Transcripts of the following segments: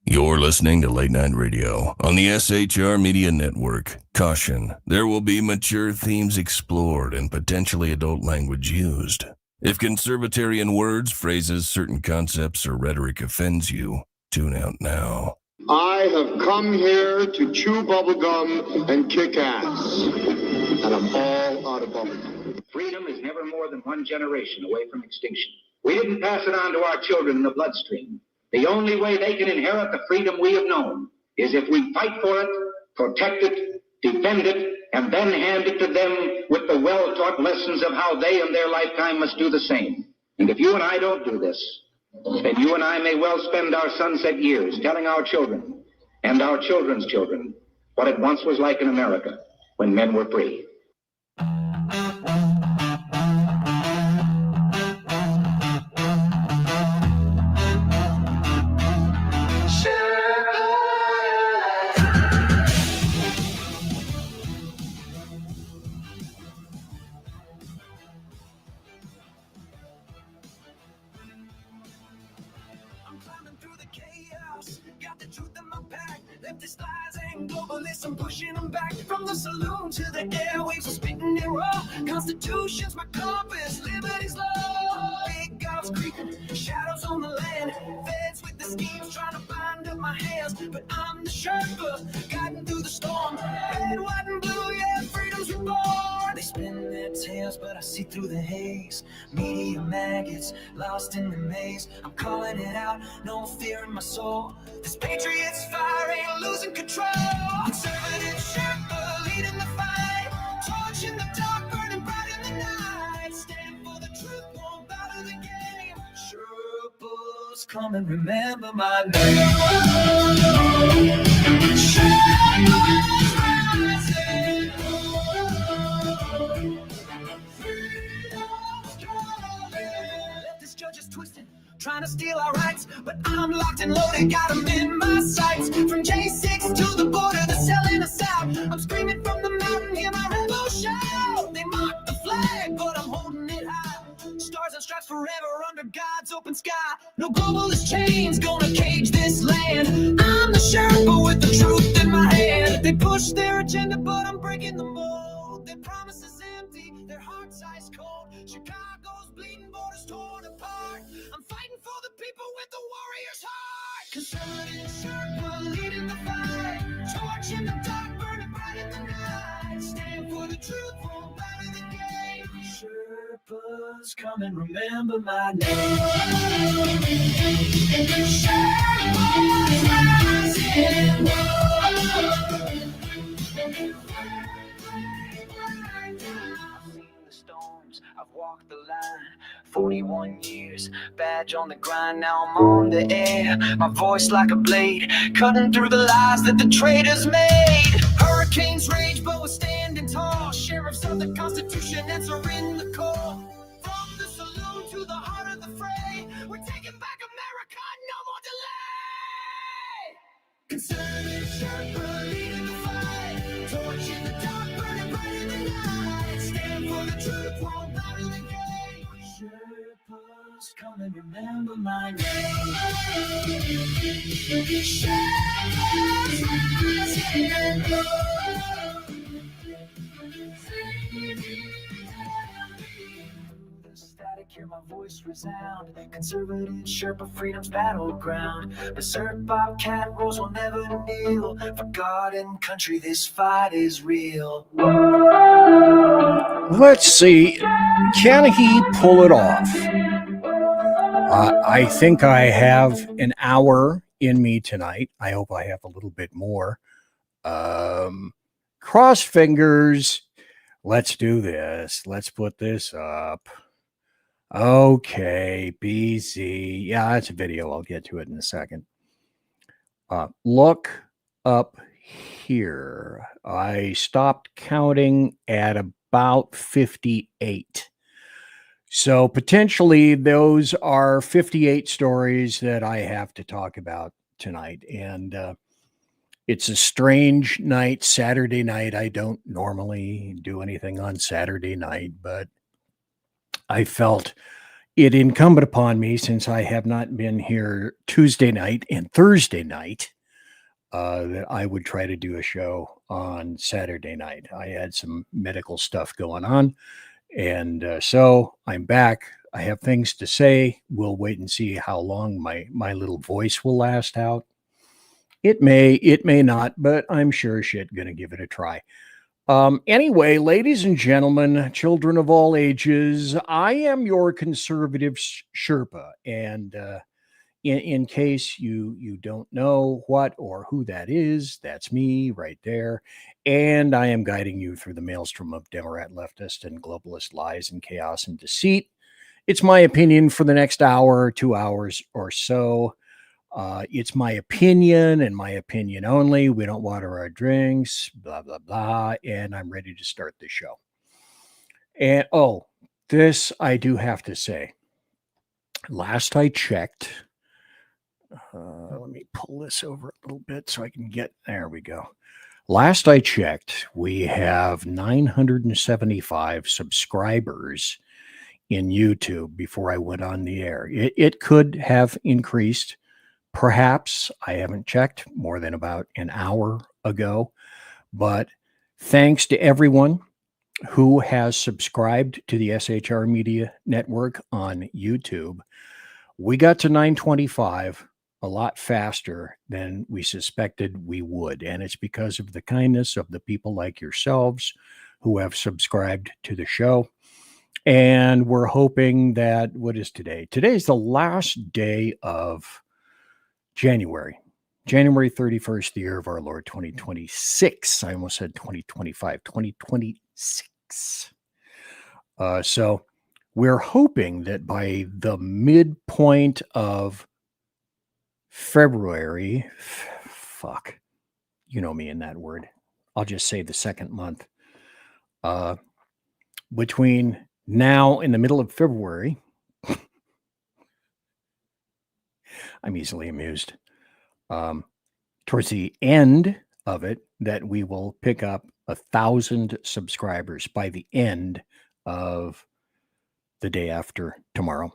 You're listening to Late Night Radio on the SHR Media Network. Caution, there will be mature themes explored and potentially adult language used. If conservatarian words, phrases, certain concepts, or rhetoric offends you, tune out now. I have come here to chew bubblegum and kick ass. And I'm all out of bubblegum. Freedom is never more than one generation away from extinction. We didn't pass it on to our children in the bloodstream. The only way they can inherit the freedom we have known is if we fight for it, protect it, defend it, and then hand it to them with the well-taught lessons of how they in their lifetime must do the same. And if you and I don't do this, then you and I may well spend our sunset years telling our children and our children's children what it once was like in America when men were free. I'm pushing them back from the saloon to the airwaves. I'm spitting it raw. Constitution's my compass, liberty's law. Big gods creeping, shadows on the land. Feds with the schemes trying to bind up my hands. But I'm the Sherpa, guiding through the storm. Red, white, and blue, yeah, freedom's reborn. They spin their tails, but I see through the haze. Media maggots, lost in the maze. I'm calling it out, no fear in my soul. This patriot's fire ain't losing control. Conservative Sherpa leading the fight. Torch in the dark, burning bright in the night. Stand for the truth, won't bow to the game. Sherpas, come and remember my name. Sherpas rising. Freedom's calling. Leftist judges twisting, trying to steal our rights, but I'm locked and loaded, got them in my sights. From J6 to the border, they're selling us out. I'm screaming from the mountain, hear my rebel shout. They mock the flag, but I'm holding it high. Stars and stripes forever under God's open sky. No globalist chains gonna cage this land. I'm the Sherpa with the truth in my hand. They push their agenda, but I'm breaking the mold. Their promises empty, their hearts ice cold. Chicago's bleeding, borders torn apart. I'm fighting for the people with the warrior's heart. Conservative Sherpa leading the fight. Torch in the dark, burning bright in the night. Stand for the truth, won't bow to the game. Sherpas, come and remember my name. Sherpas rising. I've walked the line, 41 years, badge on the grind, now I'm on the air. My voice like a blade, cutting through the lies that the traitors made. Hurricanes rage, but we're standing tall. Sheriffs of the Constitution answering the call. From the saloon to the heart of the fray, we're taking back America, no more delay. Conservative Sherpa leading the fight. Torch in the dark, burning bright in the night. Stand for the truth, won't bow to the game. Sherpas, come and remember my name. Sherpas rising. Hear my voice resound. Conservative Sherpa, freedom's battleground. Berserk, Bobcat, Rose will never kneel. For God and country, this fight is real. Let's see. Can he pull it off? I think I have an hour in me tonight. I hope I have a little bit more. Cross fingers. Let's do this. Let's put this up. Okay, BZ. Yeah, that's a video. I'll get to it in a second. Look up here. I stopped counting at about 58. So potentially those are 58 stories that I have to talk about tonight. And it's a strange night, Saturday night. I don't normally do anything on Saturday night, but I felt it incumbent upon me, since I have not been here Tuesday night and Thursday night, that I would try to do a show on Saturday night. I had some medical stuff going on, and so I'm back. I have things to say. We'll wait and see how long my little voice will last out. It may not, but I'm sure shit gonna give it a try. Anyway, ladies and gentlemen, children of all ages, I am your conservative Sherpa, and in case you don't know what or who that is, that's me right there, and I am guiding you through the maelstrom of Democrat, leftist, and globalist lies and chaos and deceit. It's my opinion for the next hour, 2 hours or so. It's my opinion and my opinion only. We don't water our drinks, blah, blah, blah. And I'm ready to start the show. And this I do have to say. Last I checked, let me pull this over a little bit so I can there we go. Last I checked, we have 975 subscribers in YouTube before I went on the air. It could have increased. Perhaps, I haven't checked, more than about an hour ago, but thanks to everyone who has subscribed to the SHR Media Network on YouTube. We got to 925 a lot faster than we suspected we would, and it's because of the kindness of the people like yourselves who have subscribed to the show. And we're hoping that, what is today? Today's the last day of January 31st, the year of our Lord 2026. I almost said 2025, 2026. So we're hoping that by the midpoint of February, fuck, you know me in that word. I'll just say the second month. Between now and the middle of February, I'm easily amused. Towards the end of it, that we will pick up 1,000 subscribers by the end of the day after tomorrow.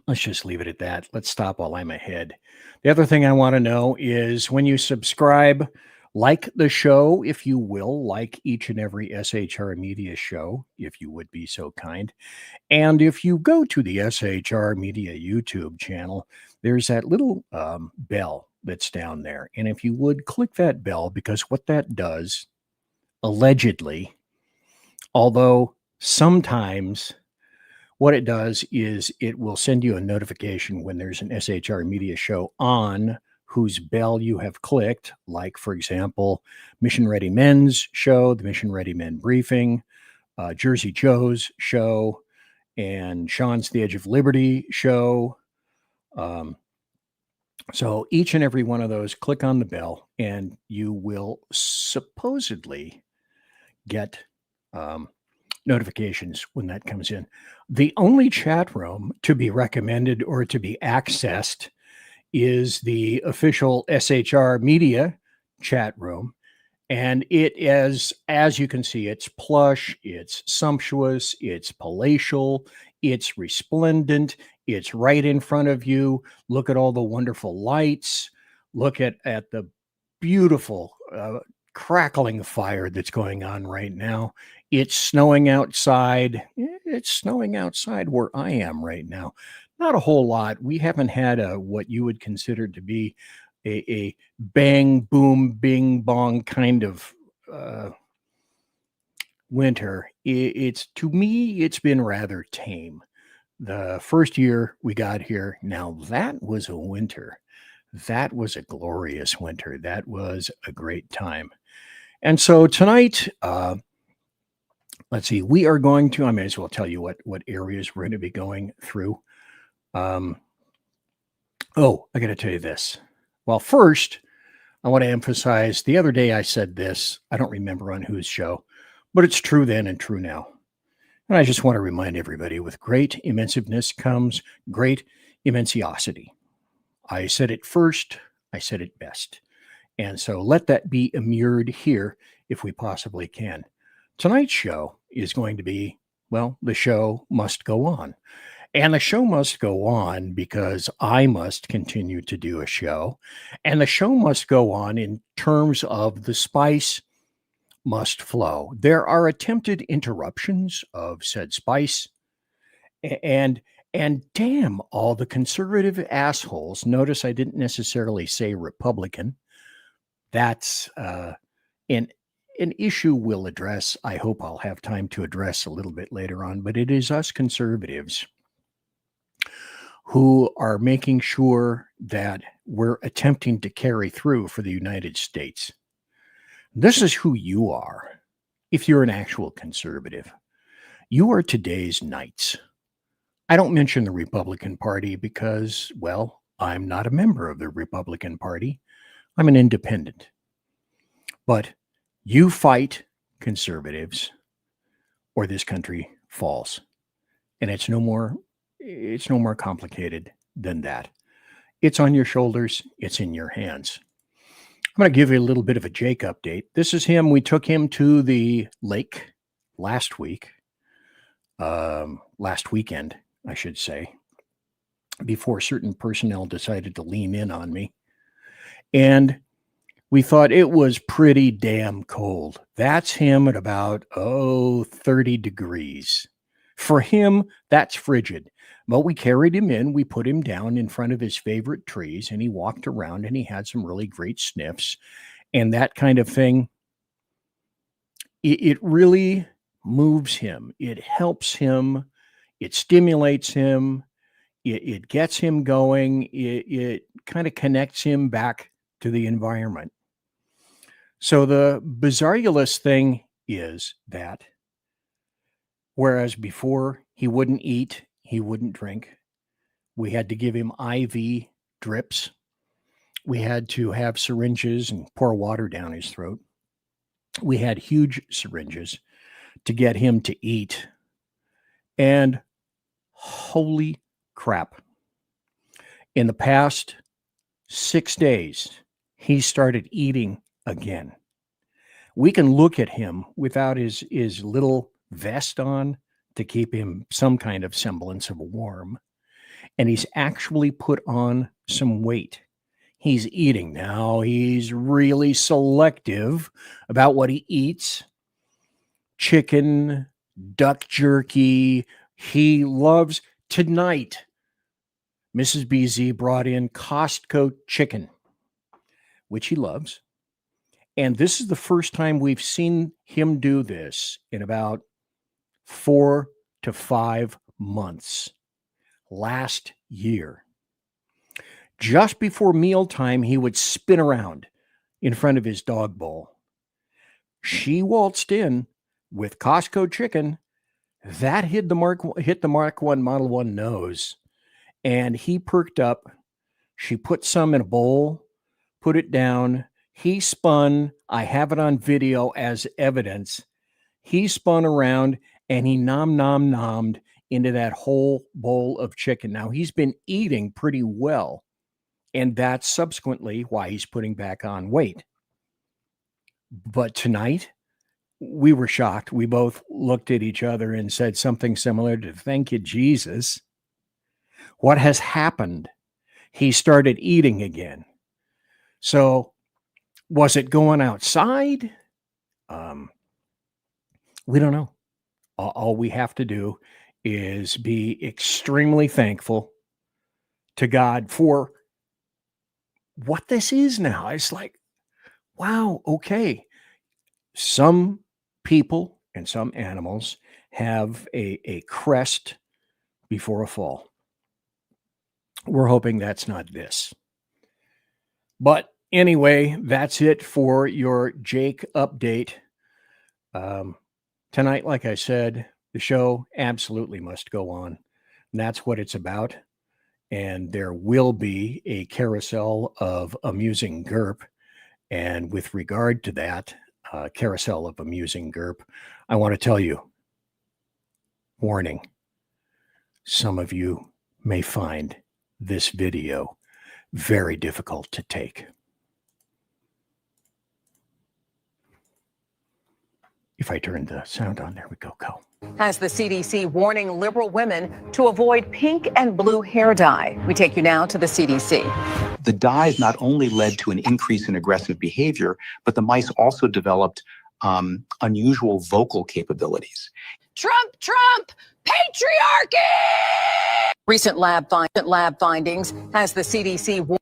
Let's just leave it at that. Let's stop while I'm ahead. The other thing I want to know is when you subscribe, like the show, if you will, like each and every SHR Media show, if you would be so kind. And if you go to the SHR Media YouTube channel, there's that little bell that's down there. And if you would click that bell, because what that does, allegedly, although sometimes what it does is it will send you a notification when there's an SHR Media show on whose bell you have clicked, like, for example, Mission Ready Men's show, the Mission Ready Men Briefing, Jersey Joe's show, and Sean's The Edge of Liberty show. So each and every one of those, click on the bell, and you will supposedly get notifications when that comes in. The only chat room to be recommended or to be accessed is the official SHR Media chat room. And it is, as you can see, it's plush, it's sumptuous, it's palatial, it's resplendent, it's right in front of you. Look at all the wonderful lights. Look at the beautiful crackling fire that's going on right now. It's snowing outside. It's snowing outside where I am right now. Not a whole lot. We haven't had what you would consider to be a bang, boom, bing, bong kind of winter. It's, to me, it's been rather tame. The first year we got here, now that was a winter. That was a glorious winter. That was a great time. And so tonight, let's see, we are going to, I may as well tell you what areas we're going to be going through. I got to tell you this. Well, first, I want to emphasize, the other day I said this, I don't remember on whose show, but it's true then and true now. And I just want to remind everybody, with great immensiveness comes great immensiosity. I said it first, I said it best. And so let that be immured here if we possibly can. Tonight's show is going to be, well, the show must go on. And the show must go on because I must continue to do a show. And the show must go on in terms of the spice must flow. There are attempted interruptions of said spice. And damn all the conservative assholes. Notice I didn't necessarily say Republican. That's an issue we'll address. I hope I'll have time to address a little bit later on, but it is us conservatives who are making sure that we're attempting to carry through for the United States. This is who you are. If you're an actual conservative, you are today's knights. I don't mention the Republican Party because, well, I'm not a member of the Republican Party. I'm an independent. But you fight conservatives or this country falls. And it's no more complicated than that. It's on your shoulders. It's in your hands. I'm going to give you a little bit of a Jake update. This is him. We took him to the lake last weekend, I should say, before certain personnel decided to lean in on me. And we thought it was pretty damn cold. That's him at about, 30 degrees. For him, that's frigid. But we carried him in. We put him down in front of his favorite trees, and he walked around, and he had some really great sniffs. And that kind of thing, it really moves him. It helps him. It stimulates him. It gets him going. It kind of connects him back to the environment. So the bizarrulous thing is that whereas before he wouldn't eat, he wouldn't drink, we had to give him IV drips. We had to have syringes and pour water down his throat. We had huge syringes to get him to eat. And holy crap. In the past 6 days, he started eating again. We can look at him without his little vest on to keep him some kind of semblance of warm. And he's actually put on some weight. He's eating now. He's really selective about what he eats. Chicken, duck jerky. He loves tonight. Mrs. BZ brought in Costco chicken, which he loves. And this is the first time we've seen him do this in about 4 to 5 months. Last year, just before mealtime, he would spin around in front of his dog bowl. She waltzed in with Costco chicken. That hit the Mark 1 Model 1 nose, and he perked up. She put some in a bowl, put it down. He spun. I have it on video as evidence. He spun around and he nommed into that whole bowl of chicken. Now, he's been eating pretty well, and that's subsequently why he's putting back on weight. But tonight, we were shocked. We both looked at each other and said something similar to, "Thank you, Jesus." What has happened? He started eating again. So, was it going outside? We don't know. All we have to do is be extremely thankful to God for what this is now. It's like, wow, okay. Some people and some animals have a crest before a fall. We're hoping that's not this. But anyway, that's it for your Jake update. Tonight, like I said, the show absolutely must go on. And that's what it's about. And there will be a carousel of amusing GURP. And with regard to that carousel of amusing GURP, I want to tell you, warning, some of you may find this video very difficult to take. If I turn the sound on, there we go. Has the CDC warning liberal women to avoid pink and blue hair dye. We take you now to the CDC. The dyes not only led to an increase in aggressive behavior, but the mice also developed unusual vocal capabilities. Trump, Trump, patriarchy! Recent lab findings has the CDC.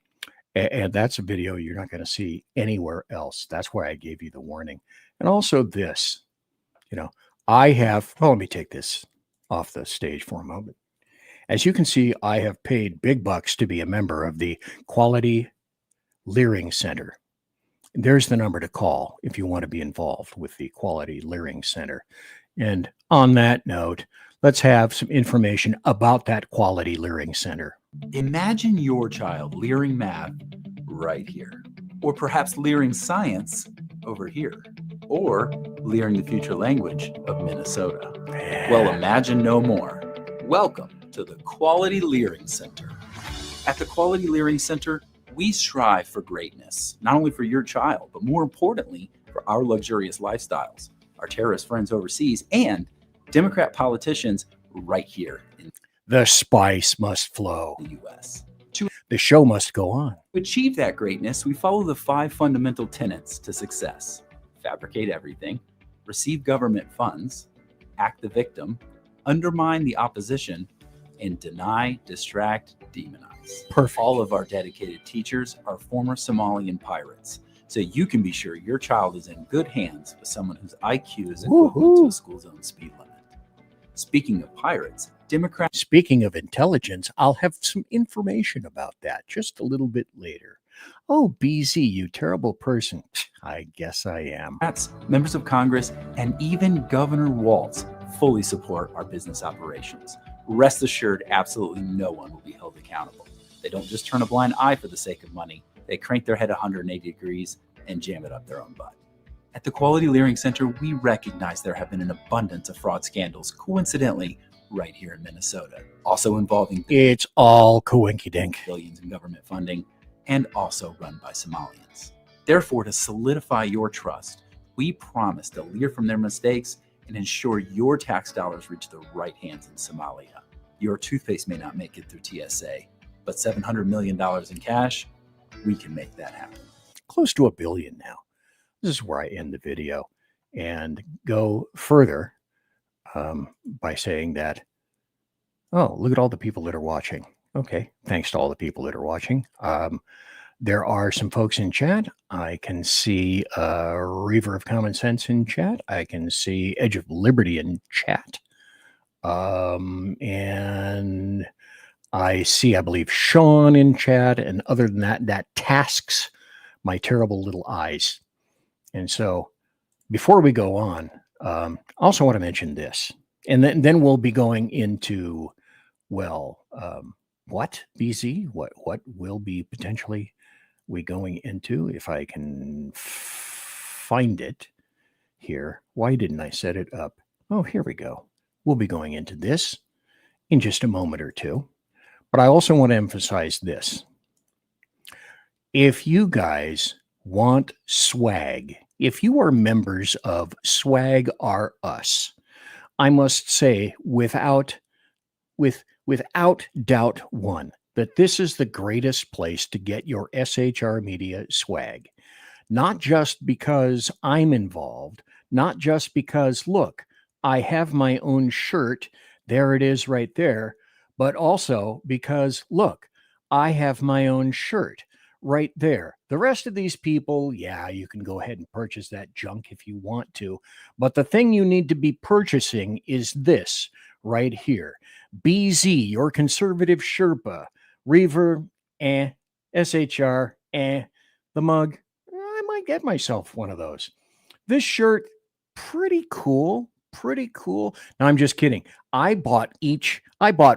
And that's a video you're not going to see anywhere else. That's why I gave you the warning. And also this, I have, let me take this off the stage for a moment. As you can see, I have paid big bucks to be a member of the Quality Leering Center. There's the number to call if you want to be involved with the Quality Leering Center. And on that note, let's have some information about that Quality Leering Center. Imagine your child leering math right here, or perhaps leering science over here, or leering the future language of Minnesota. Well, imagine no more. Welcome to the Quality Leering Center. At the Quality Leering Center, we strive for greatness, not only for your child, but more importantly, for our luxurious lifestyles, our terrorist friends overseas, and Democrat politicians right here in the spice must flow. the U.S. The show must go on. To achieve that greatness, we follow the 5 fundamental tenets to success: fabricate everything, receive government funds, act the victim, undermine the opposition, and deny, distract, demonize. Perfect. All of our dedicated teachers are former Somalian pirates, so you can be sure your child is in good hands with someone whose IQ is equivalent to a school zone speed limit. Speaking of pirates, Democrats... Speaking of intelligence, I'll have some information about that just a little bit later. Oh, BZ, you terrible person. I guess I am. Members of Congress, and even Governor Walz fully support our business operations. Rest assured, absolutely no one will be held accountable. They don't just turn a blind eye for the sake of money. They crank their head 180 degrees and jam it up their own butt. At the Quality Leering Center, we recognize there have been an abundance of fraud scandals, coincidentally, right here in Minnesota, also involving... It's all coinkydink. ...billions in government funding, and also run by Somalians. Therefore, to solidify your trust, we promise to learn from their mistakes and ensure your tax dollars reach the right hands in Somalia. Your toothpaste may not make it through TSA, but $700 million in cash, we can make that happen. Close to $1 billion now. This is where I end the video and go further by saying that, oh, look at all the people that are watching. Okay, thanks to all the people that are watching. There are some folks in chat. I can see Reaver of Common Sense in chat. I can see Edge of Liberty in chat. And I see, I believe, Sean in chat. And other than that, that tasks my terrible little eyes. And so before we go on, I also want to mention this. And then we'll be going into, well, what, BZ? What will be potentially we going into, if I can find it here. Why didn't I set it up? Oh, here we go. We'll be going into this in just a moment or two. But I also want to emphasize this. If you guys want swag, if you are members of Swag R Us, I must say without doubt one, that this is the greatest place to get your SHR Media swag. Not just because I'm involved, not just because, look, I have my own shirt, there it is right there, but also because, look, I have my own shirt right there. The rest of these people, yeah, you can go ahead and purchase that junk if you want to, but the thing you need to be purchasing is this right here. BZ, your conservative Sherpa, Reaver, SHR, the mug. I might get myself one of those. This shirt, pretty cool. Pretty cool. Now, I'm just kidding. I bought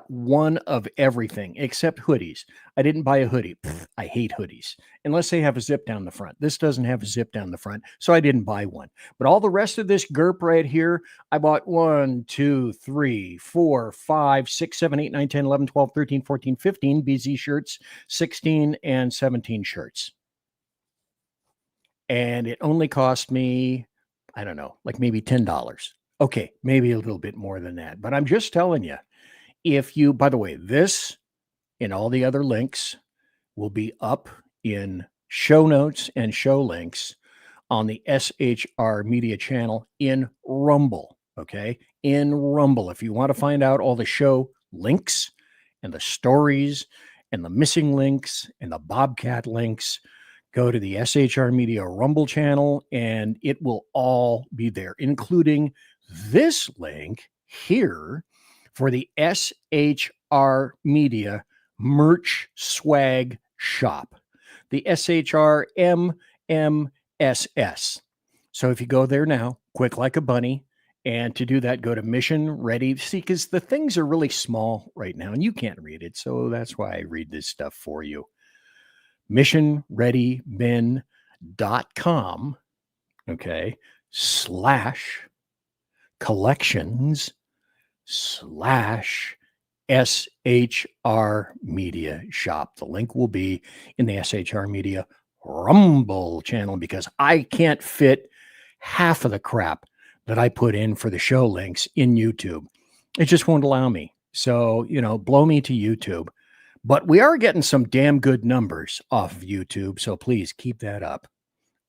one of everything except hoodies. I didn't buy a hoodie. I hate hoodies unless they have a zip down the front. This doesn't have a zip down the front, so I didn't buy one. But all the rest of this GURP right here, I bought 1, 2, 3, 4, 5, 6, 7, 8, 9, 10, 11, 12, 13, 14, 15 BZ shirts, 16 and 17 shirts. And it only cost me, I don't know, like maybe $10. Okay, maybe a little bit more than that, but I'm just telling you, if you, by the way, this and all the other links will be up in show notes and show links on the SHR Media channel in Rumble. Okay, in Rumble. If you want to find out all the show links and the stories and the missing links and the Bobcat links, go to the SHR Media Rumble channel and it will all be there, including this link here for the SHR Media merch swag shop, the SHR MMSS. So if you go there now, quick like a bunny, and to do that, go to Mission Ready. See, because the things are really small right now and you can't read it. So that's why I read this stuff for you. missionreadymen.com, okay, /collections /SHR Media Shop. The link will be in the SHR Media Rumble channel because I can't fit half of the crap that I put in for the show links in YouTube. It just won't allow me. So, blow me to YouTube. But we are getting some damn good numbers off of YouTube, so please keep that up.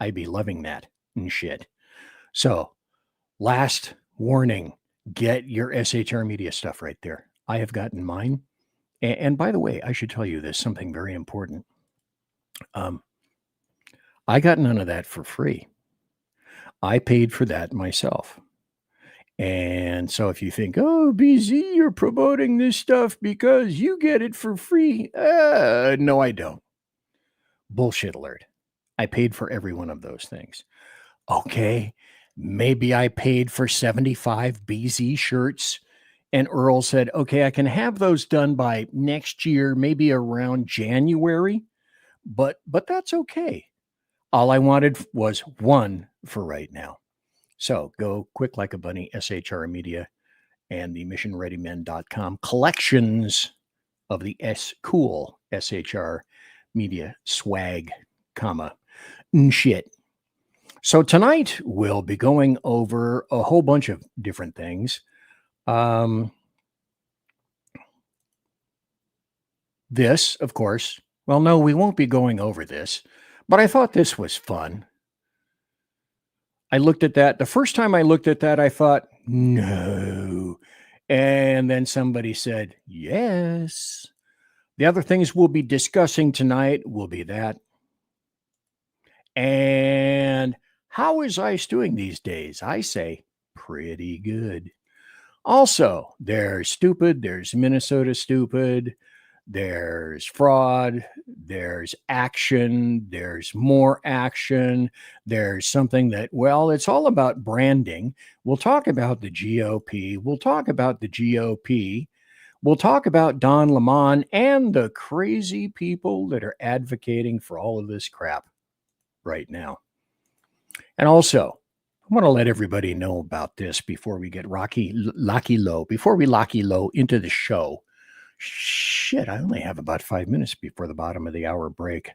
I'd be loving that and shit. So, last warning, get your SHR Media stuff right there. I have gotten mine. And by the way, I should tell you this, something very important. I got none of that for free. I paid for that myself. And so if you think, oh, BZ, you're promoting this stuff because you get it for free. No, I don't. Bullshit alert. I paid for every one of those things. Okay, maybe I paid for 75 BZ shirts. And Earl said, okay, I can have those done by next year, maybe around January. But that's okay. All I wanted was one for right now. So go quick like a bunny, SHR Media and the missionreadymen.com collections of the cool SHR Media swag, shit. So tonight we'll be going over a whole bunch of different things. This, of course, well, no, we won't be going over this, but I thought this was fun. I looked at that. The first time I looked at that, I thought, no. And then somebody said, yes. The other things we'll be discussing tonight will be that. And how is ICE doing these days? I say, pretty good. Also, there's stupid, there's Minnesota stupid, there's fraud, there's action, there's more action, there's something that, well, it's all about branding. We'll talk about the GOP. We'll talk about the GOP. We'll talk about Don Lemon and the crazy people that are advocating for all of this crap right now. And also, I want to let everybody know about this before we get locky low into the show. Shit, I only have about 5 minutes before the bottom of the hour break.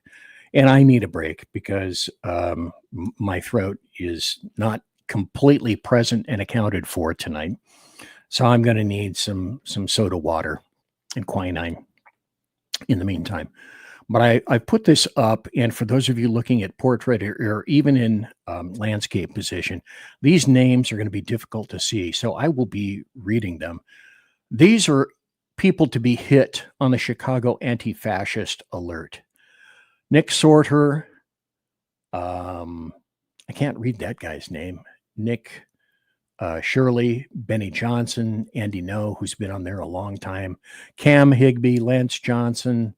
And I need a break because my throat is not completely present and accounted for tonight. So I'm going to need some soda water and quinine in the meantime. But I put this up, and for those of you looking at portrait or even in landscape position, these names are going to be difficult to see. So I will be reading them. These are people to be hit on the Chicago anti-fascist alert. Nick Sorter, I can't read that guy's name. Nick Shirley, Benny Johnson, Andy No, who's been on there a long time, Cam Higbee, Lance Johnson,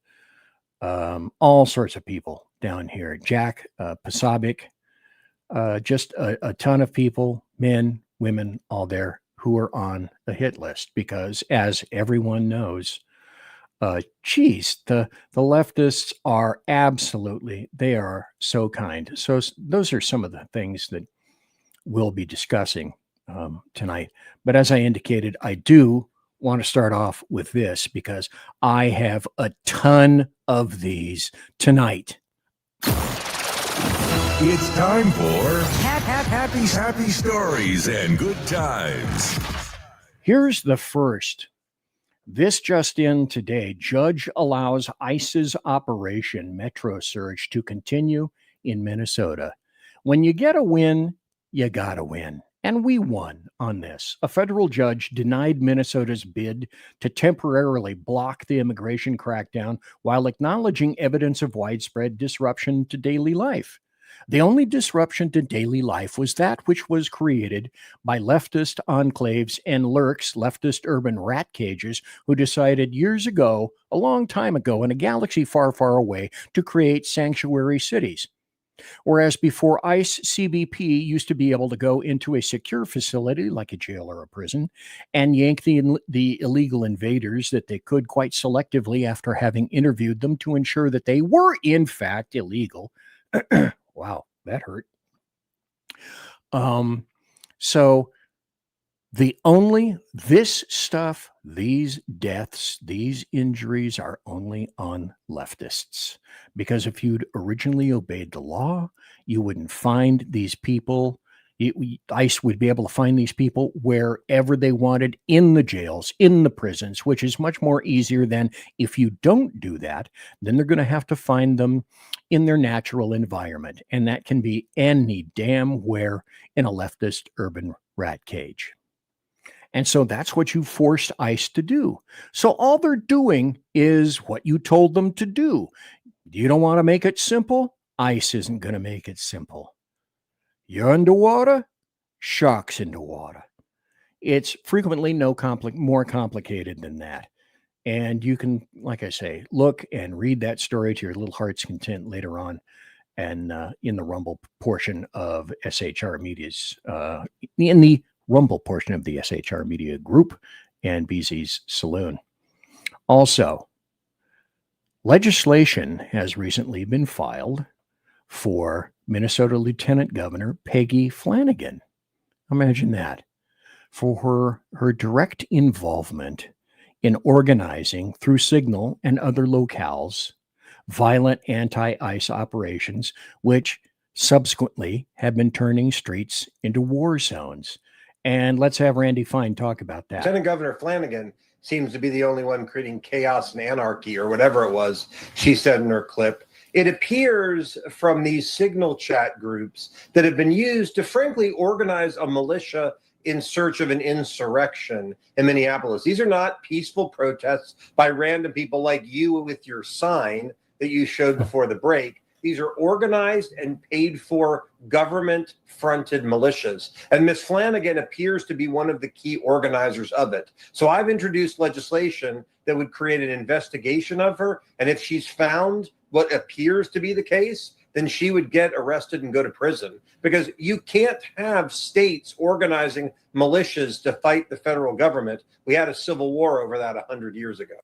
all sorts of people down here. Jack Pasabic, just a ton of people, men, women, all there who are on the hit list because, as everyone knows, the leftists are they are so kind. So those are some of the things that we'll be discussing tonight. But as I indicated, I do want to start off with this because I have a ton of these tonight. It's time for Happy stories and good times. Here's the first. This just in today. Judge allows ICE's Operation Metro Surge to continue in Minnesota. When you get a win, you gotta win. And we won on this. A federal judge denied Minnesota's bid to temporarily block the immigration crackdown while acknowledging evidence of widespread disruption to daily life. The only disruption to daily life was that which was created by leftist enclaves and lurks, leftist urban rat cages, who decided years ago, a long time ago, in a galaxy far, far away, to create sanctuary cities. Whereas before ICE, CBP used to be able to go into a secure facility like a jail or a prison and yank the illegal invaders that they could quite selectively after having interviewed them to ensure that they were in fact illegal. Wow, that hurt. So this stuff, these deaths, these injuries are only on leftists. Because if you'd originally obeyed the law, you wouldn't find these people. ICE would be able to find these people wherever they wanted, in the jails, in the prisons, which is much more easier than if you don't do that, then they're going to have to find them in their natural environment. And that can be any damn where in a leftist urban rat cage. And so that's what you forced ICE to do. So all they're doing is what you told them to do. You don't want to make it simple? ICE isn't going to make it simple. You're underwater? Sharks in the water. It's frequently more complicated than that. And you can, like I say, look and read that story to your little heart's content later on, and in the Rumble portion of SHR Media's, in the Rumble portion of the SHR Media group and BZ's Saloon. Also, legislation has recently been filed for Minnesota Lieutenant Governor Peggy Flanagan. Imagine that. For her direct involvement in organizing through Signal and other locales violent anti-ICE operations, which subsequently have been turning streets into war zones. And let's have Randy Fine talk about that. Lieutenant Governor Flanagan seems to be the only one creating chaos and anarchy, or whatever it was she said in her clip. It appears from these Signal chat groups that have been used to frankly organize a militia in search of an insurrection in Minneapolis. These are not peaceful protests by random people like you with your sign that you showed before the break. These are organized and paid for government-fronted militias. And Ms. Flanagan appears to be one of the key organizers of it. So I've introduced legislation that would create an investigation of her. And if she's found what appears to be the case, then she would get arrested and go to prison. Because you can't have states organizing militias to fight the federal government. We had a civil war over that 100 years ago.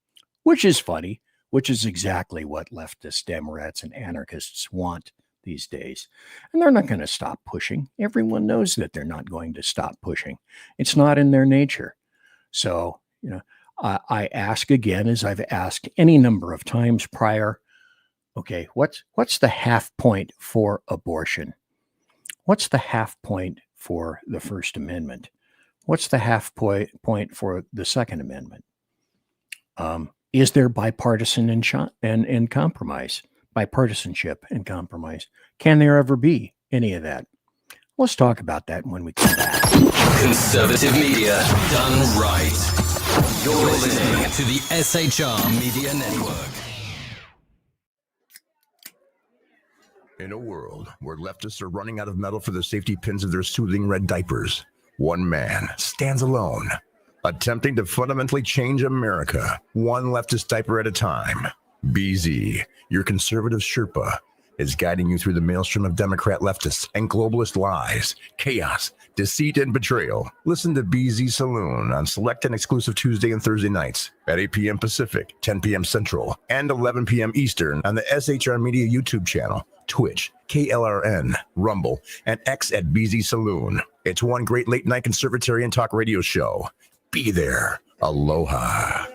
Which is funny. Which is exactly what leftist Democrats and anarchists want these days. And they're not going to stop pushing. Everyone knows that they're not going to stop pushing. It's not in their nature. So, I ask again, as I've asked any number of times prior, okay, what's the half point for abortion? What's the half point for the First Amendment? What's the half point for the Second Amendment? Is there bipartisan and compromise, bipartisanship and compromise? Can there ever be any of that? Let's talk about that when we come back. Conservative media done right. You're listening to the SHR Media Network. In a world where leftists are running out of metal for the safety pins of their soothing red diapers, one man stands alone, attempting to fundamentally change America, one leftist diaper at a time. BZ, your conservative Sherpa, is guiding you through the maelstrom of Democrat leftists and globalist lies, chaos, deceit, and betrayal. Listen to BZ Saloon on select and exclusive Tuesday and Thursday nights at 8 p.m. Pacific, 10 p.m. Central, and 11 p.m. Eastern on the SHR Media YouTube channel, Twitch, KLRN, Rumble, and X at BZ Saloon. It's one great late-night Conservatarian talk radio show. Be there. Aloha.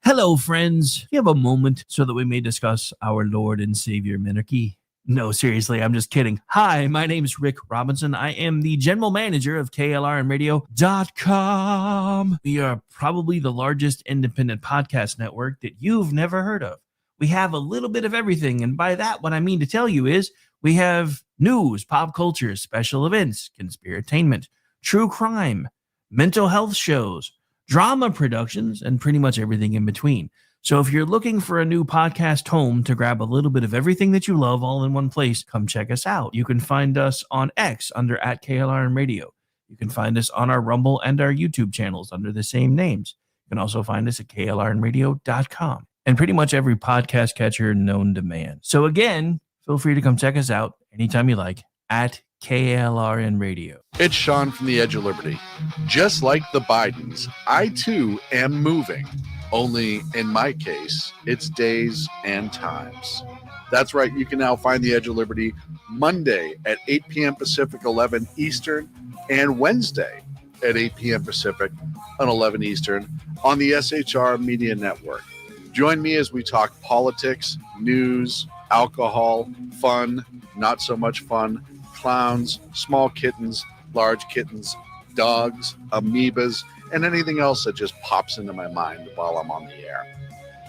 Hello, friends. You have a moment so that we may discuss our Lord and Savior Minarchy. No, seriously, I'm just kidding. Hi, my name is Rick Robinson. I am the general manager of KLRNradio.com. We are probably the largest independent podcast network that you've never heard of. We have a little bit of everything, and by that, what I mean to tell you is we have news, pop culture, special events, conspiratainment, true crime, mental health shows, drama productions, and pretty much everything in between. So if you're looking for a new podcast home to grab a little bit of everything that you love all in one place, come check us out. You can find us on X under @KLRNradio. You can find us on our Rumble and our YouTube channels under the same names. You can also find us at KLRNradio.com and pretty much every podcast catcher known to man. So again, feel free to come check us out anytime you like at KLRN Radio. It's Sean from the Edge of Liberty. Just like the Bidens, I too am moving. Only in my case, it's days and times. That's right. You can now find the Edge of Liberty Monday at 8 p.m. Pacific, 11 Eastern, and Wednesday at 8 p.m. Pacific on 11 Eastern on the SHR Media Network. Join me as we talk politics, news, alcohol, fun, not so much fun, clowns, small kittens, large kittens, dogs, amoebas, and anything else that just pops into my mind while I'm on the air.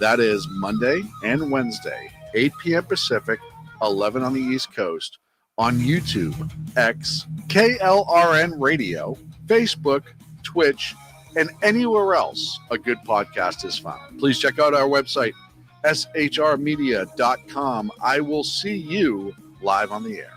That is Monday and Wednesday, 8 p.m. Pacific, 11 on the East Coast, on YouTube, X, KLRN Radio, Facebook, Twitch, and anywhere else a good podcast is found. Please check out our website, shrmedia.com. I will see you live on the air.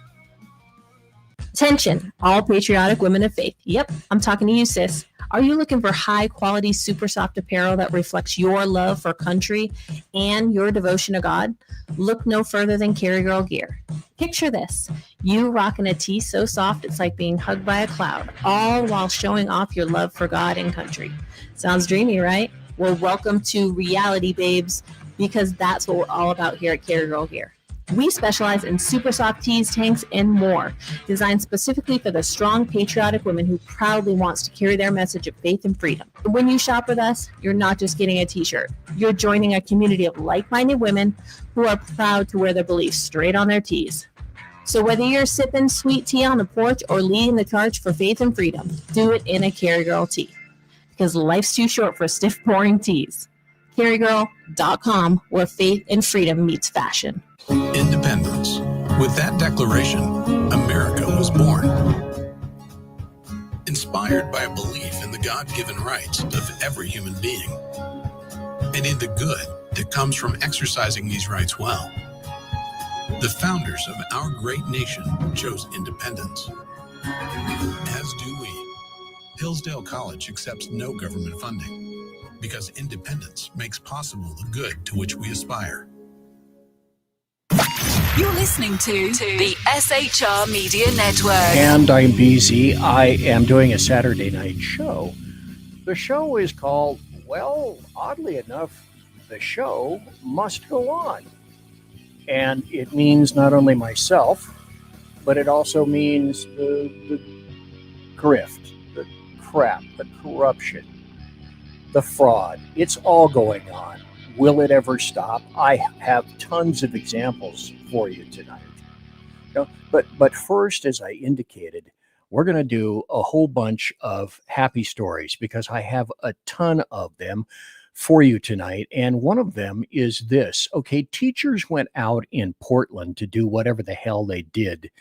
Attention, all patriotic women of faith. Yep, I'm talking to you, sis. Are you looking for high-quality, super soft apparel that reflects your love for country and your devotion to God? Look no further than Carry Girl Gear. Picture this. You rocking a tee so soft it's like being hugged by a cloud, all while showing off your love for God and country. Sounds dreamy, right? Well, welcome to reality, babes, because that's what we're all about here at Carry Girl Gear. We specialize in super soft tees, tanks, and more, designed specifically for the strong, patriotic woman who proudly wants to carry their message of faith and freedom. When you shop with us, you're not just getting a t-shirt. You're joining a community of like-minded women who are proud to wear their beliefs straight on their tees. So whether you're sipping sweet tea on the porch or leading the charge for faith and freedom, do it in a Carry Girl tee. Because life's too short for stiff, boring tees. CarryGirl.com, where faith and freedom meets fashion. Independence. With that declaration, America was born. Inspired by a belief in the God-given rights of every human being, and in the good that comes from exercising these rights well. The founders of our great nation chose independence. As do we. Hillsdale College accepts no government funding because independence makes possible the good to which we aspire. You're listening to the SHR Media Network. And I'm BZ. I am doing a Saturday night show. The show is called, well, oddly enough, the show must go on. And it means not only myself, but it also means the grift, the crap, the corruption, the fraud. It's all going on. Will it ever stop? I have tons of examples for you tonight. But first, as I indicated, we're going to do a whole bunch of happy stories because I have a ton of them for you tonight. And one of them is this. Okay, teachers went out in Portland to do whatever the hell they did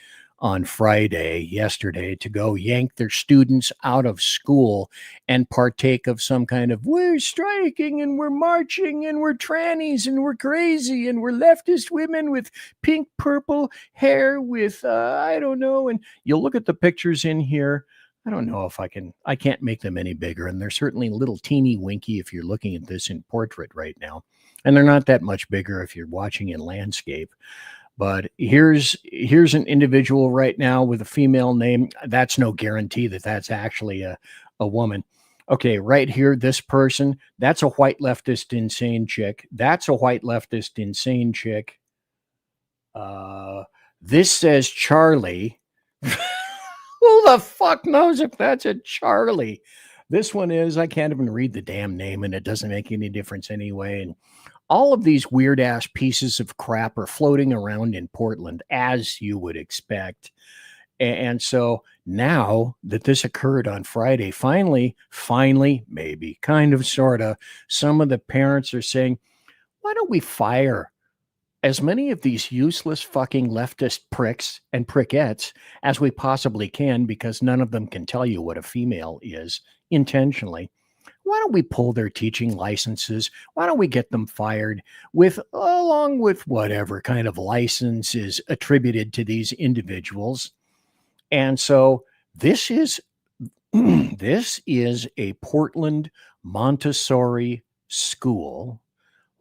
on yesterday, to go yank their students out of school and partake of some kind of, we're striking and we're marching and we're trannies and we're crazy and we're leftist women with pink, purple hair with, I don't know. And you'll look at the pictures in here. I don't know if I can't make them any bigger. And they're certainly a little teeny winky if you're looking at this in portrait right now. And they're not that much bigger if you're watching in landscape. But here's an individual right now with a female name. That's no guarantee that that's actually a woman. Okay, right here, this person, that's a white leftist insane chick. That's a white leftist insane chick. This says Charlie. Who the fuck knows if that's a Charlie? This one is, I can't even read the damn name, and it doesn't make any difference anyway. And all of these weird ass pieces of crap are floating around in Portland, as you would expect. And so now that this occurred on Friday, finally, maybe, kind of, sort of, some of the parents are saying, why don't we fire as many of these useless fucking leftist pricks and prickettes as we possibly can, because none of them can tell you what a female is intentionally. Why don't we pull their teaching licenses? Why don't we get them fired along with whatever kind of license is attributed to these individuals? And so this is a Portland Montessori school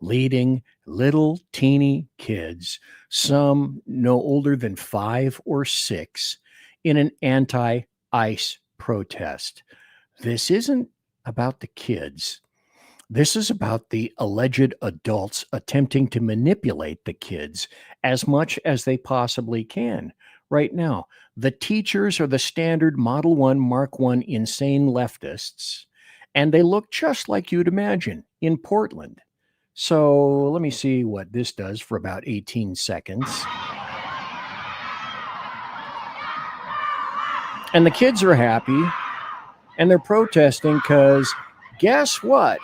leading little teeny kids, some no older than 5 or 6, in an anti-ICE protest. This isn't about the kids. This is about the alleged adults attempting to manipulate the kids as much as they possibly can. Right now, the teachers are the standard Model 1, Mark 1 insane leftists, and they look just like you'd imagine in Portland. So let me see what this does for about 18 seconds. And the kids are happy, and they're protesting because guess what?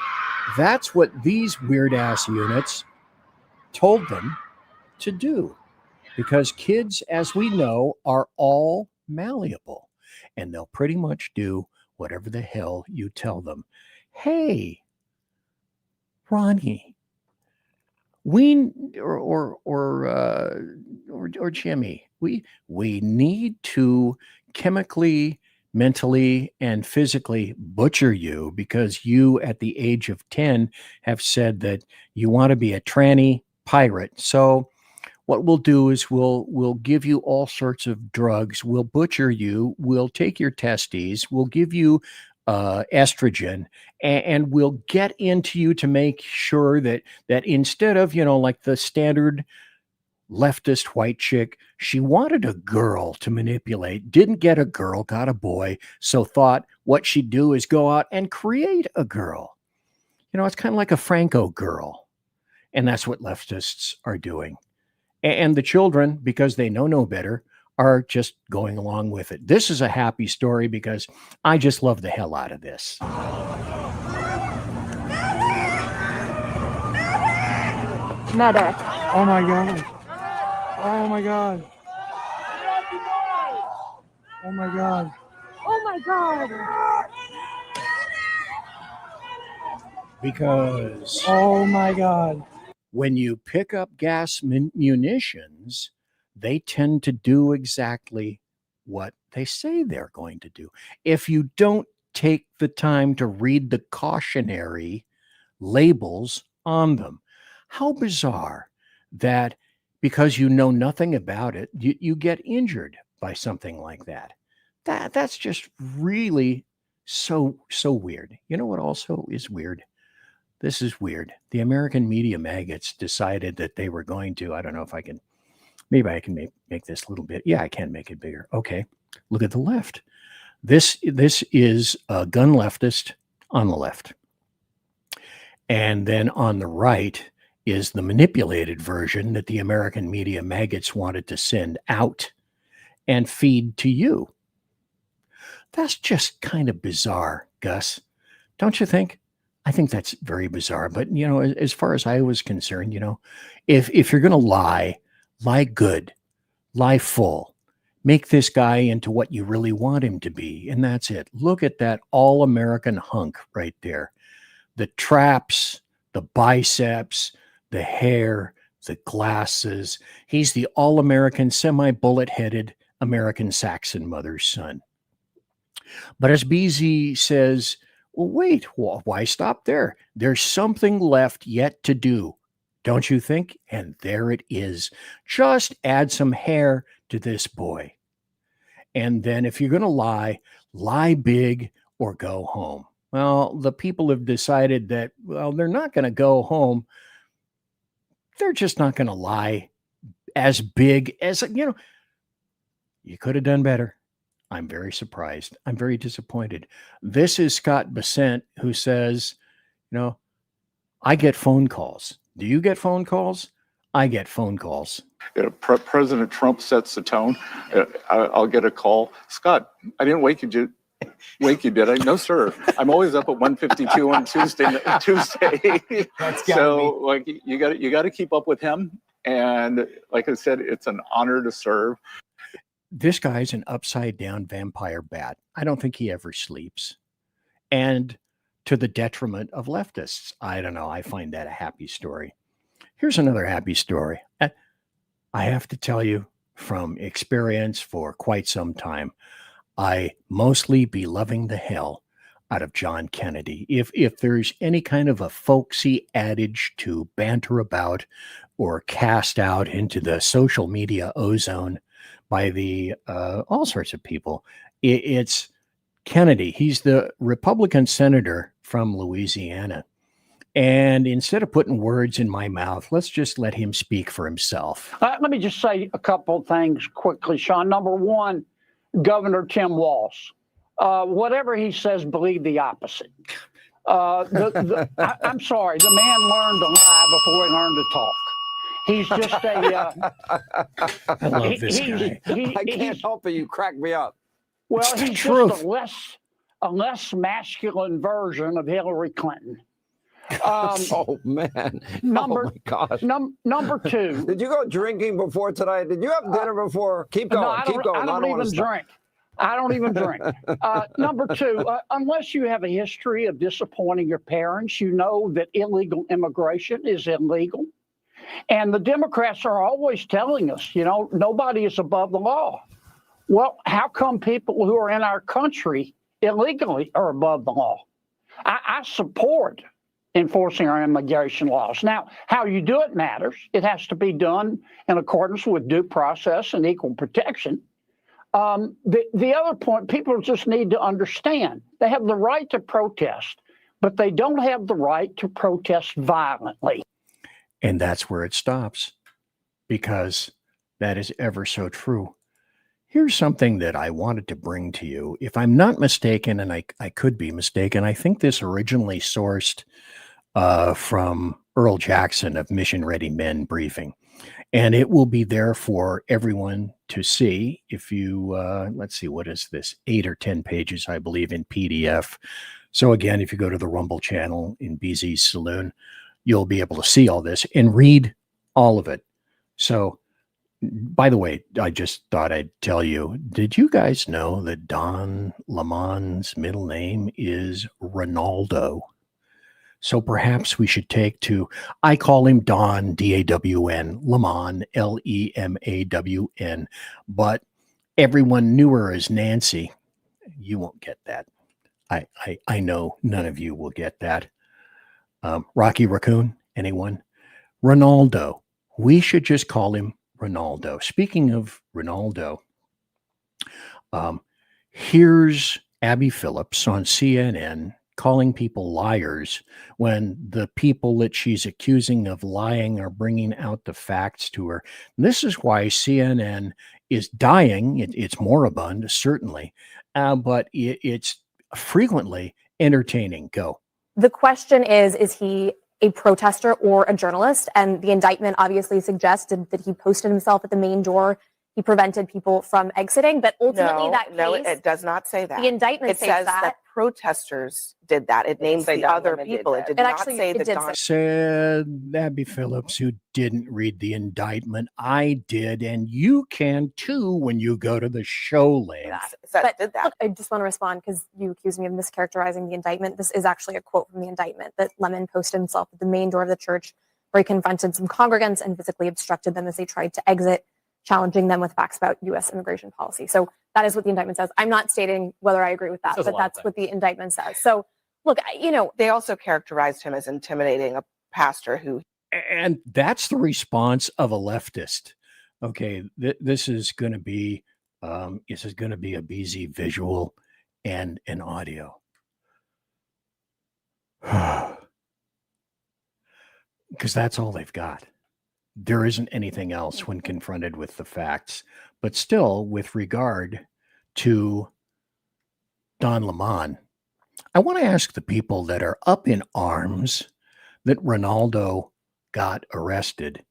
That's what these weird-ass units told them to do. Because kids, as we know, are all malleable, and they'll pretty much do whatever the hell you tell them. Hey, Ronnie, or Jimmy, we need to chemically, mentally, and physically butcher you because you, at the age of 10, have said that you want to be a tranny pirate. So what we'll do is we'll give you all sorts of drugs. We'll butcher you. We'll take your testes. We'll give you estrogen, and we'll get into you to make sure that instead of, like the standard leftist white chick, she wanted a girl to manipulate, didn't get a girl, got a boy, so thought what she'd do is go out and create a girl. It's kind of like a Franco girl. And that's what leftists are doing. And the children, because they know no better, are just going along with it. This is a happy story because I just love the hell out of this. Medic. Oh my God. Oh my God. Oh my God. Oh my God. Because, oh my God, when you pick up gas munitions, they tend to do exactly what they say they're going to do. If you don't take the time to read the cautionary labels on them, how bizarre that because you know nothing about it, you get injured by something like that. That's just really so weird. You know what also is weird? This is weird. The American media maggots decided that they were going to, I don't know if I can, maybe I can make this a little bit. Yeah, I can make it bigger. Okay. Look at the left. This is a gun leftist on the left. And then on the right is the manipulated version that the American media maggots wanted to send out and feed to you. That's just kind of bizarre, Gus. Don't you think? I think that's very bizarre. But, as far as I was concerned, if you're going to lie good, lie full, make this guy into what you really want him to be. And that's it. Look at that all-American hunk right there. The traps, the biceps, the hair, the glasses. He's the all-American, semi-bullet-headed American Saxon mother's son. But as BZ says, well, wait, why stop there? There's something left yet to do, don't you think? And there it is. Just add some hair to this boy. And then if you're going to lie big or go home. Well, the people have decided that, they're not going to go home. They're just not going to lie as big as, you could have done better. I'm very surprised. I'm very disappointed. This is Scott Bessent, who says, I get phone calls. Do you get phone calls? I get phone calls. President Trump sets the tone. I'll get a call. Scott, I didn't wake you, did I? No, sir. I'm always up at 1:52 on Tuesday. So like you got to keep up with him. And like I said, it's an honor to serve. This guy's an upside down vampire bat. I don't think he ever sleeps. And to the detriment of leftists. I don't know. I find that a happy story. Here's another happy story. I have to tell you from experience for quite some time, I mostly be loving the hell out of John Kennedy. If there's any kind of a folksy adage to banter about or cast out into the social media ozone by the all sorts of people, it's Kennedy. He's the Republican senator from Louisiana. And instead of putting words in my mouth, let's just let him speak for himself. Let me just say a couple of things quickly, Sean. Number one, Governor Tim Walz. Whatever he says, believe the opposite. I'm sorry, the man learned to lie before he learned to talk. He's just a... I love this guy. I can't help it. You crack me up. Well, he's just a less masculine version of Hillary Clinton. Oh man! Oh my gosh! Number two. Did you go drinking before tonight? Did you have dinner before? Keep going. No, keep going. I don't even drink. I don't even drink. Number two, unless you have a history of disappointing your parents, you know that illegal immigration is illegal. And the Democrats are always telling us, nobody is above the law. Well, how come people who are in our country illegally are above the law? I support enforcing our immigration laws. Now, how you do it matters. It has to be done in accordance with due process and equal protection. The other point, people just need to understand, they have the right to protest, but they don't have the right to protest violently. And that's where it stops, because that is ever so true. Here's something that I wanted to bring to you. If I'm not mistaken, and I could be mistaken, I think this originally sourced from Earl Jackson of Mission Ready Men Briefing. And it will be there for everyone to see. If you, let's see, what is this? 8 or 10 pages, I believe, in PDF. So again, if you go to the Rumble channel in BZ's Saloon, you'll be able to see all this and read all of it. So, by the way, I just thought I'd tell you, did you guys know that Don Lemon's middle name is Ronaldo? So perhaps we should take to, I call him Don, D-A-W-N, Lemon, L-E-M-A-W-N, but everyone knew her as Nancy. You won't get that. I know none of you will get that. Rocky Raccoon, anyone? Ronaldo. We should just call him Ronaldo. Speaking of Ronaldo, here's Abby Phillips on CNN calling people liars when the people that she's accusing of lying are bringing out the facts to her. This is why CNN is dying. It's moribund, certainly, but it's frequently entertaining. Go. The question is he a protester or a journalist? And the indictment obviously suggested that he posted himself at the main door. He prevented people from exiting, but ultimately No, it does not say that. The indictment it says that protesters did that. It names the other people. It did not say that Don. Said Abby Phillips, who didn't read the indictment. I did, and you can too when you go to the show link. But look, I just want to respond because you accused me of mischaracterizing the indictment. This is actually a quote from the indictment that Lemon posted himself at the main door of the church where he confronted some congregants and physically obstructed them as they tried to exit, challenging them with facts about U.S. immigration policy. So that is what the indictment says. I'm not stating whether I agree with that, but that's what the indictment says. So look, they also characterized him as intimidating a pastor who. And that's the response of a leftist. Okay, this is going to be a BZ visual and an audio. Because that's all they've got. There isn't anything else when confronted with the facts. But still, with regard to Don Lemon, I want to ask the people that are up in arms that Ronaldo got arrested,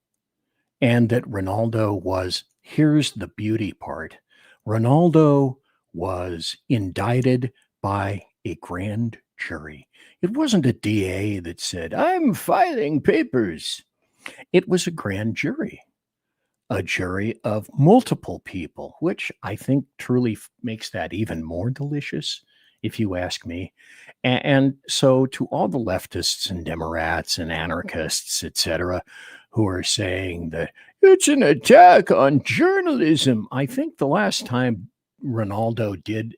and that Ronaldo was, here's the beauty part, Ronaldo was indicted by a grand jury. It wasn't a DA that said, I'm filing papers. It was a grand jury, a jury of multiple people, which I think truly makes that even more delicious, if you ask me. And so to all the leftists and Democrats and anarchists, etc., who are saying that it's an attack on journalism, I think the last time Ronaldo did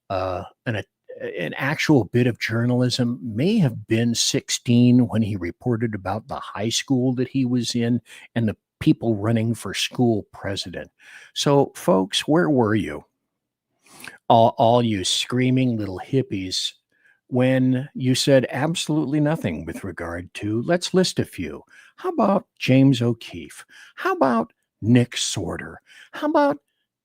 an actual bit of journalism may have been 16, when he reported about the high school that he was in and the people running for school president. So, folks, where were you? All you screaming little hippies, when you said absolutely nothing with regard to, let's list a few. How about James O'Keefe? How about Nick Sorter? How about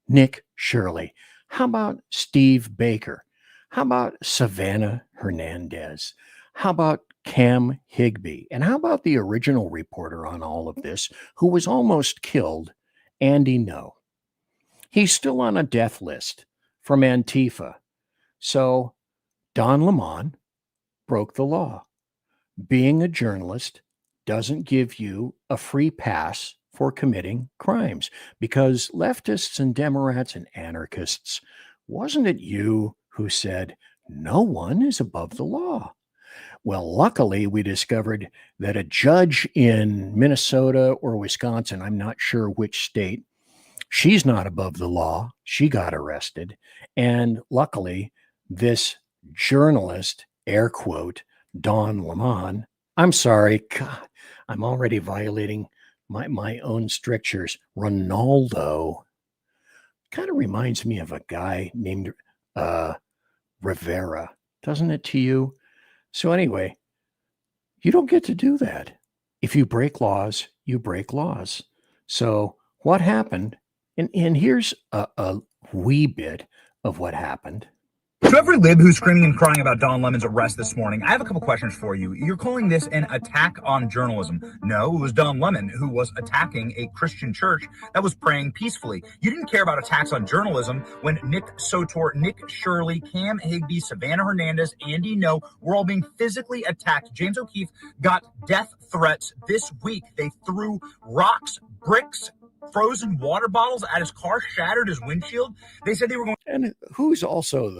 Nick Shirley? How about Steve Baker? How about Savannah Hernandez? How about Cam Higbee? And how about the original reporter on all of this, who was almost killed, Andy No? He's still on a death list from Antifa. So Don Lemon broke the law. Being a journalist doesn't give you a free pass for committing crimes, because leftists and Democrats and anarchists, wasn't it you who said no one is above the law? Well, luckily, we discovered that a judge in Minnesota or Wisconsin, I'm not sure which state, she's not above the law. She got arrested. And luckily, this journalist, air quote, Don Lemon, I'm sorry, God, I'm already violating my own strictures. Ronaldo kind of reminds me of a guy named Rivera, doesn't it to you? So anyway, you don't get to do that. If you break laws, you break laws. So what happened? And here's a wee bit of what happened. To every lib who's screaming and crying about Don Lemon's arrest this morning, I have a couple questions for you. You're calling this an attack on journalism. No, it was Don Lemon who was attacking a Christian church that was praying peacefully. You didn't care about attacks on journalism when Nick Sotor, Nick Shirley, Cam Higbee, Savannah Hernandez, Andy No were all being physically attacked. James O'Keefe got death threats this week. They threw rocks, bricks, frozen water bottles at his car, shattered his windshield. They said they were going. And who's also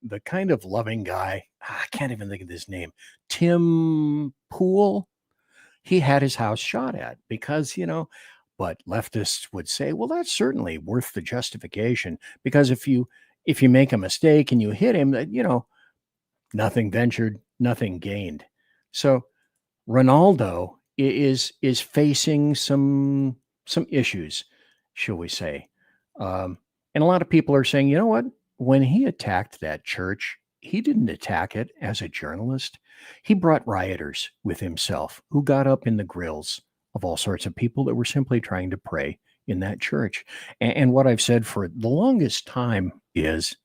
the kind of loving guy, I can't even think of his name, Tim Pool, he had his house shot at because, but leftists would say, well, that's certainly worth the justification, because if you make a mistake and you hit him, nothing ventured, nothing gained. So Ronaldo is facing some issues, shall we say. And a lot of people are saying, you know what? When he attacked that church, he didn't attack it as a journalist. He brought rioters with himself who got up in the grills of all sorts of people that were simply trying to pray in that church. And what I've said for the longest time is,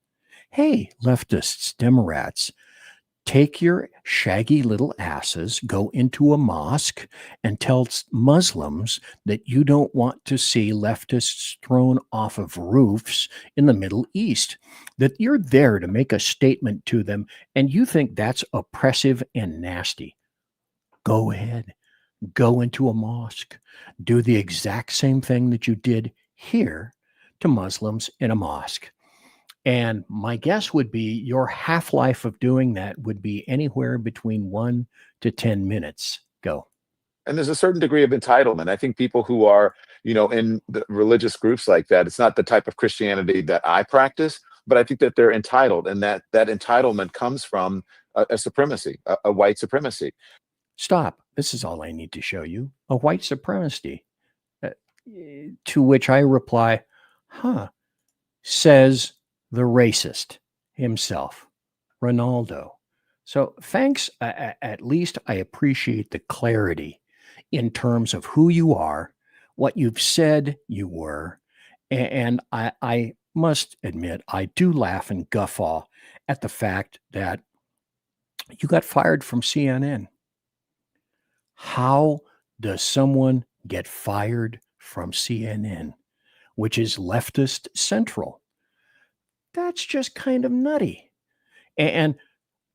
hey, leftists, Democrats, take your shaggy little asses, go into a mosque and tell Muslims that you don't want to see leftists thrown off of roofs in the Middle East, that you're there to make a statement to them, and you think that's oppressive and nasty. Go ahead, go into a mosque, do the exact same thing that you did here to Muslims in a mosque. And my guess would be your half-life of doing that would be anywhere between 1 to 10 minutes. Go. And there's a certain degree of entitlement. I think people who are, in the religious groups like that, it's not the type of Christianity that I practice, but I think that they're entitled, and that entitlement comes from a supremacy, a white supremacy. Stop. This is all I need to show you. A white supremacy. To which I reply, says the racist himself, Ronaldo. So thanks. At least I appreciate the clarity in terms of who you are, what you've said you were. And I must admit, I do laugh and guffaw at the fact that you got fired from CNN. How does someone get fired from CNN, which is leftist central? That's just kind of nutty. And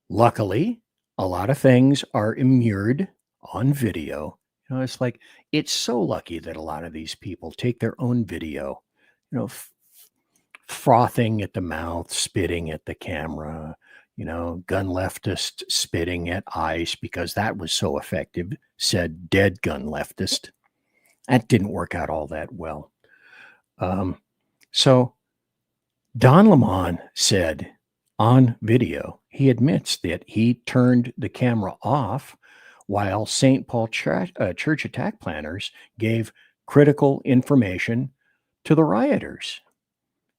luckily, a lot of things are immured on video. It's like, it's so lucky that a lot of these people take their own video, frothing at the mouth, spitting at the camera, gun leftist spitting at ICE because that was so effective, said dead gun leftist. That didn't work out all that well. So Don Lemon said on video, he admits that he turned the camera off while St. Paul Church attack planners gave critical information to the rioters.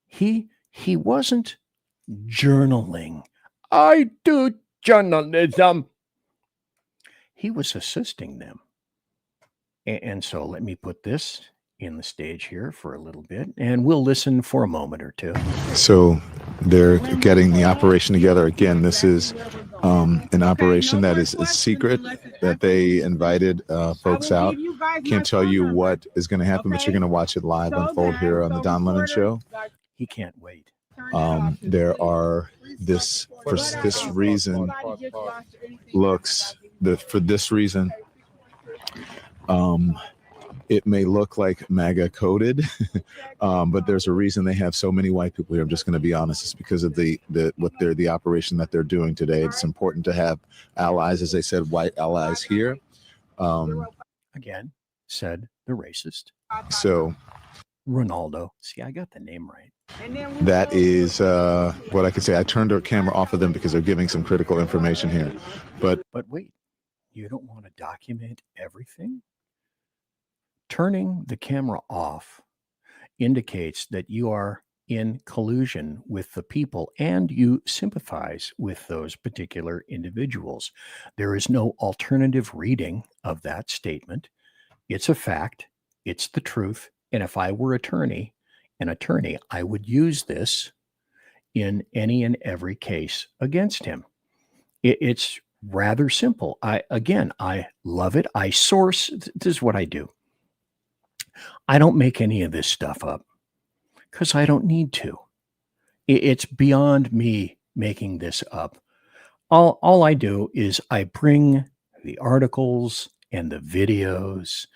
He wasn't journaling. I do journalism. He was assisting them. And so let me put this in the stage here for a little bit, and we'll listen for a moment or two. So they're getting the operation together. Again, this is an operation that is a secret, that they invited folks out. Can't tell you what is going to happen, but you're going to watch it live unfold here on the Don Lemon Show. He can't wait. There are for this reason, it may look like MAGA coded, but there's a reason they have so many white people here. I'm just going to be honest. It's because of the operation that they're doing today. It's important to have allies, as they said, white allies here. Again, said the racist. So Ronaldo. See, I got the name right. That is what I could say. I turned the camera off of them because they're giving some critical information here. But wait, you don't want to document everything? Turning the camera off indicates that you are in collusion with the people and you sympathize with those particular individuals. There is no alternative reading of that statement. It's a fact. It's the truth. And if I were an attorney, I would use this in any and every case against him. It's rather simple. I love it. I source. This is what I do. I don't make any of this stuff up because I don't need to. It's beyond me making this up. All I do is I bring the articles and the videos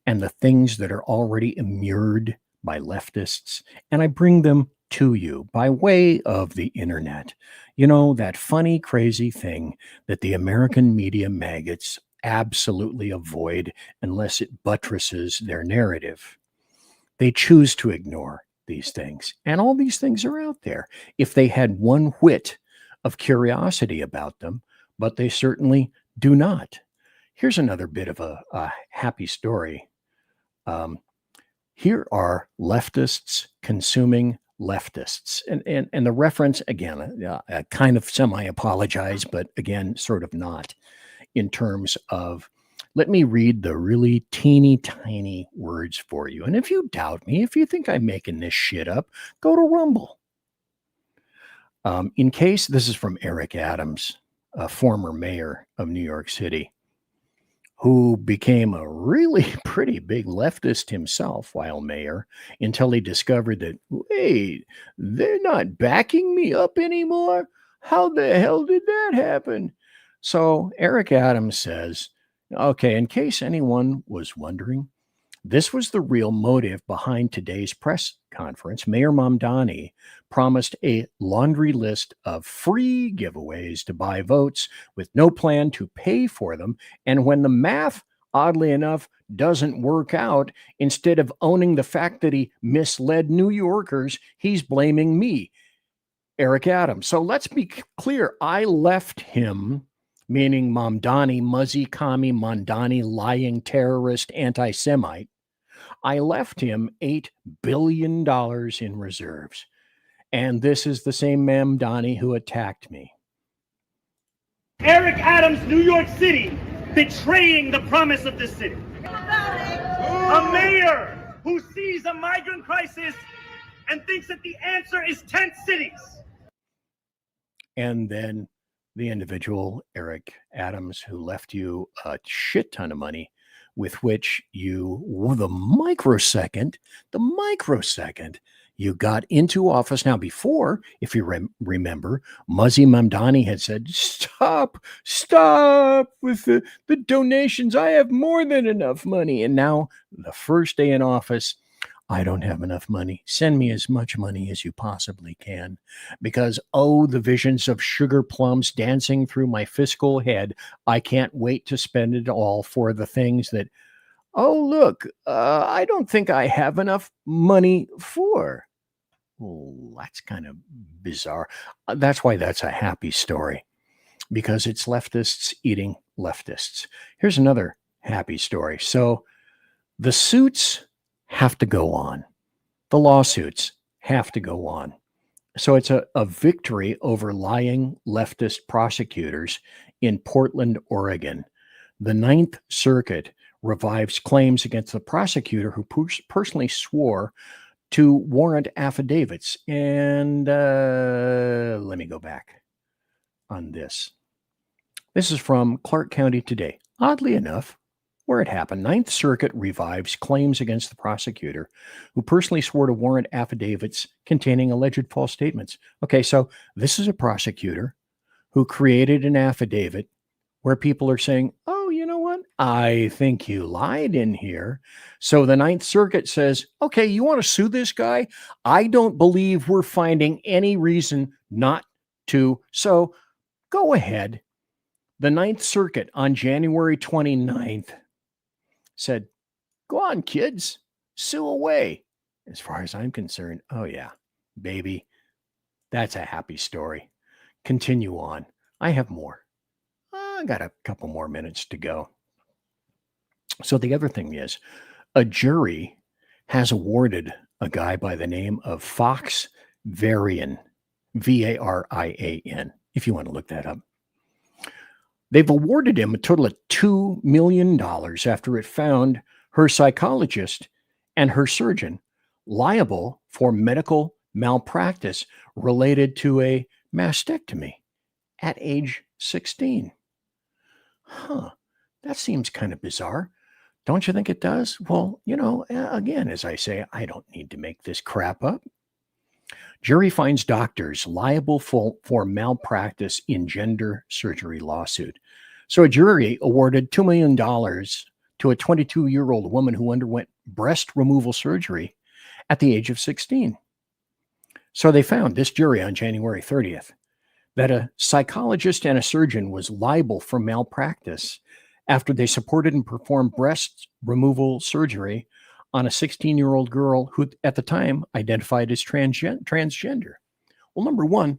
and the things that are already immured by leftists, and I bring them to you by way of the internet. That funny, crazy thing that the American media maggots absolutely avoid unless it buttresses their narrative. They choose to ignore these things, and all these things are out there if they had one whit of curiosity about them, but they certainly do not. Here's another bit of a happy story. Here are leftists consuming leftists. And the reference, again, I kind of semi-apologize, but again, sort of not, in terms of, let me read the really teeny tiny words for you. And if you doubt me, if you think I'm making this shit up, go to Rumble. In case, this is from Eric Adams, a former mayor of New York City, who became a really pretty big leftist himself while mayor, until he discovered that, wait, they're not backing me up anymore? How the hell did that happen? So Eric Adams says, okay, in case anyone was wondering, this was the real motive behind today's press conference. Mayor Mamdani promised a laundry list of free giveaways to buy votes with no plan to pay for them. And when the math, oddly enough, doesn't work out, instead of owning the fact that he misled New Yorkers, he's blaming me, Eric Adams. So let's be clear. I left him, meaning Mamdani, Muzzy Kami Mamdani, lying terrorist, anti-Semite. I left him $8 billion in reserves. And this is the same Mamdani who attacked me. Eric Adams, New York City, betraying the promise of the city. A mayor who sees a migrant crisis and thinks that the answer is tent cities. And then the individual, Eric Adams, who left you a shit ton of money, with which the microsecond you got into office. Now, before, if you remember, Muzzy Mamdani had said, stop with the donations. I have more than enough money. And now, the first day in office, I don't have enough money. Send me as much money as you possibly can, because, the visions of sugar plums dancing through my fiscal head. I can't wait to spend it all for the things that, look, I don't think I have enough money for. Well, that's kind of bizarre. That's why that's a happy story, because it's leftists eating leftists. Here's another happy story. So the suits have to go on. The lawsuits have to go on. So it's a victory over lying leftist prosecutors in Portland, Oregon. The Ninth Circuit revives claims against the prosecutor who personally swore to warrant affidavits. And let me go back on this. This is from Clark County Today. Oddly enough, where it happened, Ninth Circuit revives claims against the prosecutor who personally swore to warrant affidavits containing alleged false statements. Okay, so this is a prosecutor who created an affidavit where people are saying, you know what? I think you lied in here. So the Ninth Circuit says, okay, you want to sue this guy? I don't believe we're finding any reason not to. So go ahead. The Ninth Circuit on January 29th said, go on, kids, sue away. As far as I'm concerned, oh yeah, baby, that's a happy story. Continue on. I have more. I got a couple more minutes to go. So the other thing is, a jury has awarded a guy by the name of Fox Varian, Varian, if you want to look that up. They've awarded him a total of $2 million after it found her psychologist and her surgeon liable for medical malpractice related to a mastectomy at age 16. That seems kind of bizarre. Don't you think it does? Well, again, as I say, I don't need to make this crap up. Jury finds doctors liable for malpractice in gender surgery lawsuit. So a jury awarded $2 million to a 22-year-old woman who underwent breast removal surgery at the age of 16. So they found, this jury on January 30th, that a psychologist and a surgeon was liable for malpractice after they supported and performed breast removal surgery on a 16-year-old girl who at the time identified as transgender. Well, number one,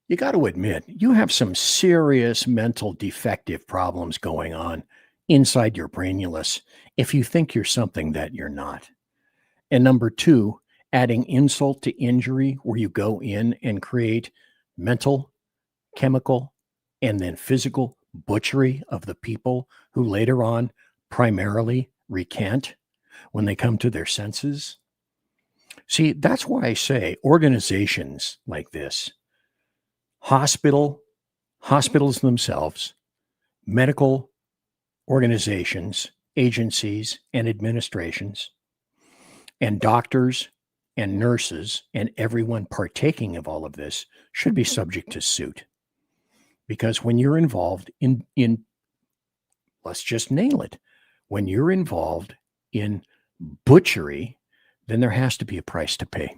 you got to admit, you have some serious mental defective problems going on inside your brainulus if you think you're something that you're not. And number two, adding insult to injury, where you go in and create mental, chemical, and then physical butchery of the people who later on primarily recant when they come to their senses. See, that's why I say organizations like this, hospitals themselves, medical organizations, agencies, and administrations, and doctors and nurses and everyone partaking of all of this should be subject to suit. Because when you're involved in let's just nail it, when you're involved in butchery, then there has to be a price to pay.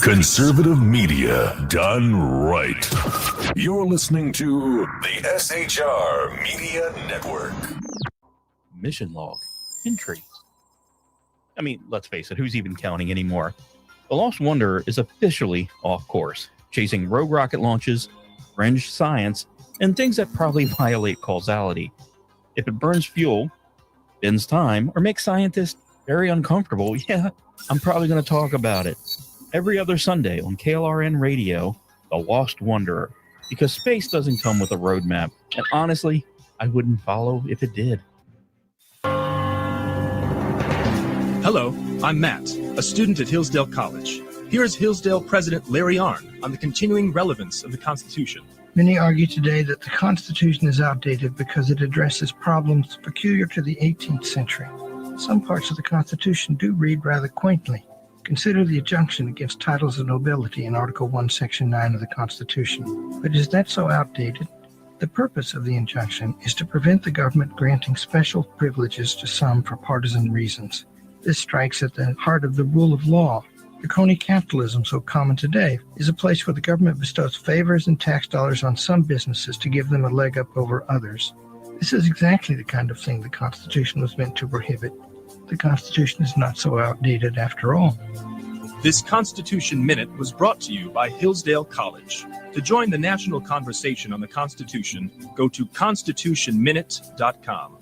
Conservative media done right. You're listening to the SHR Media Network. Mission log. Intrigue. I mean, let's face it, who's even counting anymore? The Lost Wanderer is officially off course, chasing rogue rocket launches, fringe science, and things that probably violate causality. If it burns fuel, bends time, or makes scientists very uncomfortable, yeah, I'm probably going to talk about it. Every other Sunday on KLRN Radio, The Lost Wanderer, because space doesn't come with a roadmap, and honestly, I wouldn't follow if it did. Hello, I'm Matt, a student at Hillsdale College. Here is Hillsdale President Larry Arnn on the continuing relevance of the Constitution. Many argue today that the Constitution is outdated because it addresses problems peculiar to the 18th century. Some parts of the Constitution do read rather quaintly. Consider the injunction against titles of nobility in Article 1, Section 9 of the Constitution. But is that so outdated? The purpose of the injunction is to prevent the government granting special privileges to some for partisan reasons. This strikes at the heart of the rule of law. The crony capitalism so common today is a place where the government bestows favors and tax dollars on some businesses to give them a leg up over others. This is exactly the kind of thing the Constitution was meant to prohibit. The Constitution is not so outdated after all. This Constitution Minute was brought to you by Hillsdale College. To join the national conversation on the Constitution, go to constitutionminute.com.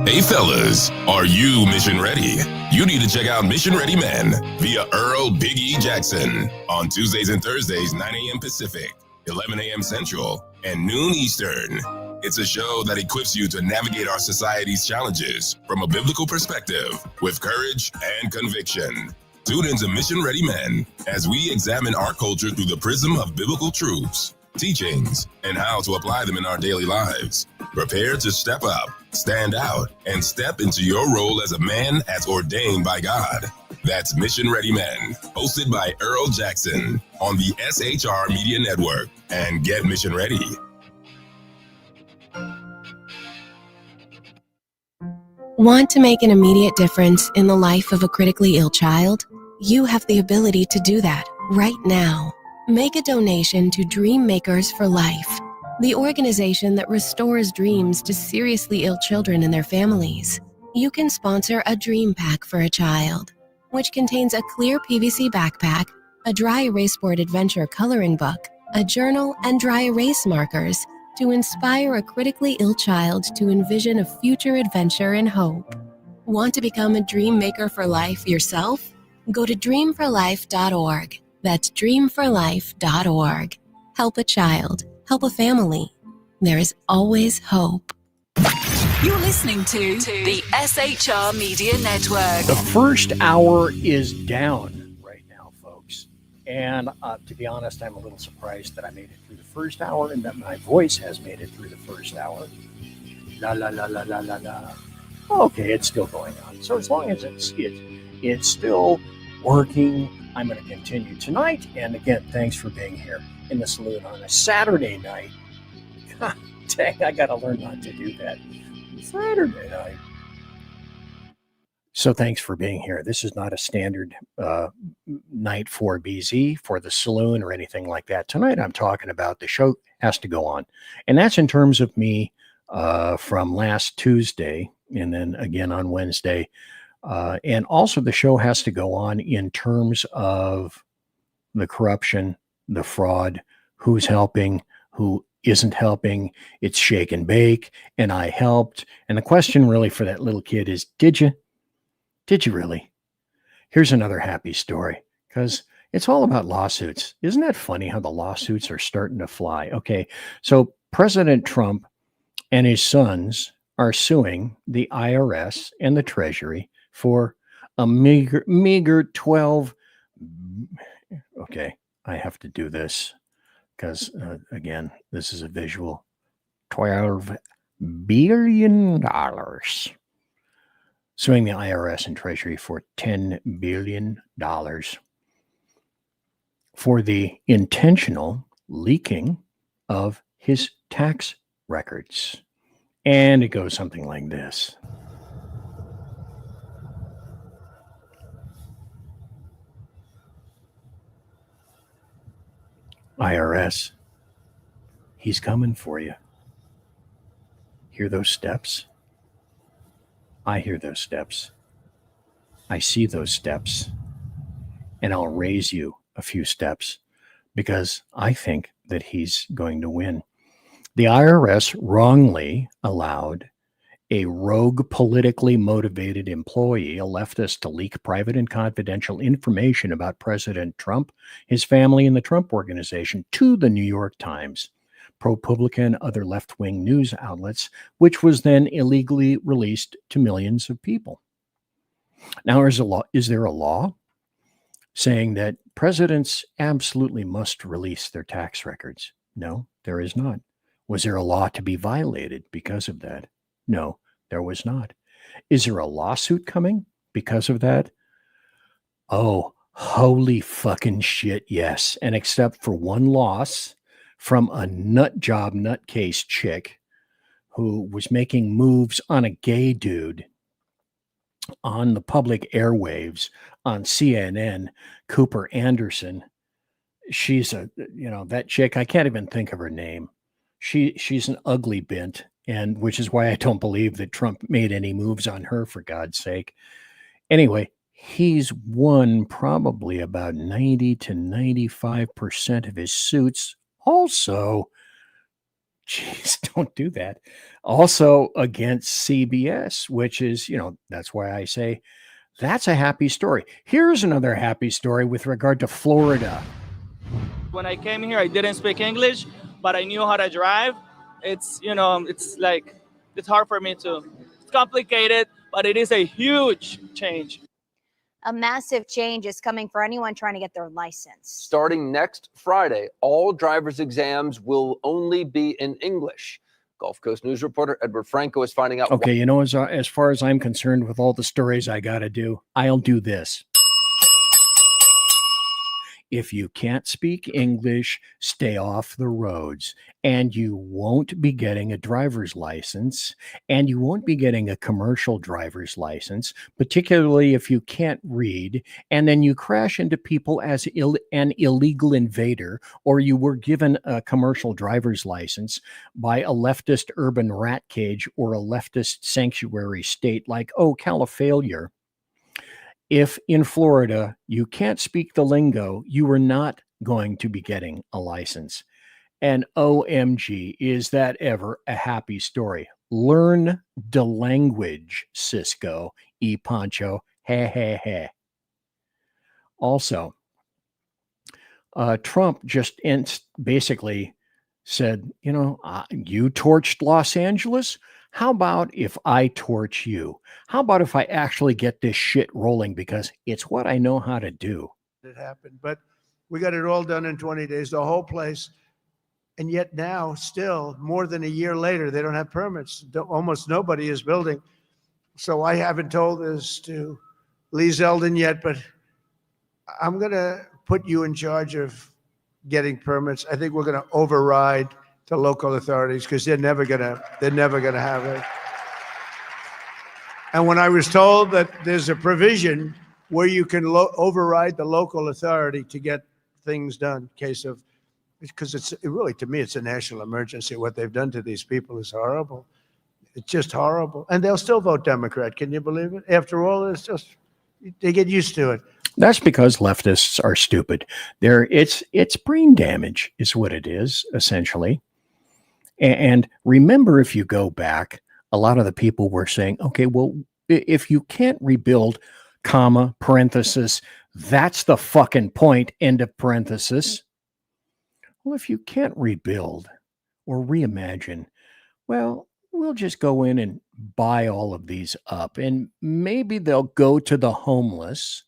Hey fellas, are you mission ready? You need to check out Mission Ready Men via Earl Big E Jackson on Tuesdays and Thursdays, 9 a.m. Pacific, 11 a.m. Central, and noon Eastern. It's a show that equips you to navigate our society's challenges from a biblical perspective with courage and conviction. Tune into Mission Ready Men as we examine our culture through the prism of biblical truths, teachings, and how to apply them in our daily lives. Prepare to step up, stand out, and step into your role as a man as ordained by God. That's Mission Ready Men, hosted by Earl Jackson on the SHR Media Network. And get mission ready. Want to make an immediate difference in the life of a critically ill child? You have the ability to do that right now. Make a donation to Dream Makers for Life, the organization that restores dreams to seriously ill children and their families. You can sponsor a dream pack for a child, which contains a clear PVC backpack, a dry erase board adventure coloring book, a journal, and dry erase markers to inspire a critically ill child to envision a future adventure and hope. Want to become a dream maker for life yourself? Go to dreamforlife.org. That's dreamforlife.org. Help a child. Help a family. There is always hope. You're listening to the SHR Media Network. The first hour is down right now, folks. And to be honest, I'm a little surprised that I made it through the first hour and that my voice has made it through the first hour. La, la, la, la, la, la, la. Okay, it's still going on. So as long as it's still working, I'm going to continue tonight. And again, thanks for being here in the saloon on a Saturday night. God dang, I got to learn not to do that. Saturday night. So thanks for being here. This is not a standard night for BZ, for the saloon or anything like that. Tonight I'm talking about the show has to go on. And that's in terms of me from last Tuesday and then again on Wednesday. And also the show has to go on in terms of the corruption, the fraud, who's helping, who isn't helping. It's shake and bake, and I helped. And the question really for that little kid is, did you? Did you really? Here's another happy story, because it's all about lawsuits. Isn't that funny how the lawsuits are starting to fly? Okay, so President Trump and his sons are suing the IRS and the Treasury for a meager 12. Okay, I have to do this because, again, this is a visual. $12 billion. Suing the IRS and Treasury for $10 billion for the intentional leaking of his tax records. And it goes something like this. IRS, he's coming for you. Hear those steps? I hear those steps. I see those steps. And I'll raise you a few steps because I think that he's going to win. The IRS wrongly allowed a rogue, politically motivated employee, a leftist, to leak private and confidential information about President Trump, his family, and the Trump Organization to the New York Times, ProPublica, and other left-wing news outlets, which was then illegally released to millions of people. Now, is there a law saying that Presidents absolutely must release their tax records. No, there is not. Was there a law to be violated because of that? No, there was not. Is there a lawsuit coming because of that? Oh, holy fucking shit, yes. And except for one loss from a nutcase chick who was making moves on a gay dude on the public airwaves on CNN, Cooper Anderson. She's that chick, I can't even think of her name. She's an ugly bint, and which is why I don't believe that Trump made any moves on her, for God's sake. Anyway, he's won probably about 90 to 95% of his suits. Also, jeez, don't do that. Also against CBS, which is, that's why I say that's a happy story. Here's another happy story with regard to Florida. When I came here, I didn't speak English, but I knew how to drive. It's hard for me it's complicated, but it is a huge change. A massive change is coming for anyone trying to get their license. Starting next Friday, all driver's exams will only be in English. Gulf Coast News reporter Edward Franco is finding out. Okay, as far as I'm concerned with all the stories I got to do, I'll do this. If you can't speak English, stay off the roads, and you won't be getting a driver's license, and you won't be getting a commercial driver's license, particularly if you can't read, and then you crash into people as an illegal invader, or you were given a commercial driver's license by a leftist urban rat cage or a leftist sanctuary state like, Califailure. If in Florida you can't speak the lingo, you are not going to be getting a license. And OMG, is that ever a happy story? Learn the language, Cisco, Poncho, he. Also, Trump just basically said, you torched Los Angeles. How about if I torch you? How about if I actually get this shit rolling, because it's what I know how to do. It happened, but we got it all done in 20 days, the whole place. And yet now, still, more than a year later, they don't have permits. Almost nobody is building. So I haven't told this to Lee Zeldin yet, but I'm going to put you in charge of getting permits. I think we're going to override to local authorities because they're never gonna have it. And when I was told that there's a provision where you can override the local authority to get things done, because to me it's a national emergency. What they've done to these people is horrible. It's just horrible, and they'll still vote Democrat. Can you believe it? After all, they get used to it. That's because leftists are stupid. It's brain damage is what it is, essentially. And remember, if you go back, a lot of the people were saying, okay, well, if you can't rebuild, comma, parenthesis, that's the fucking point, end of parenthesis. Well, if you can't rebuild or reimagine, well, we'll just go in and buy all of these up, and maybe they'll go to the homeless.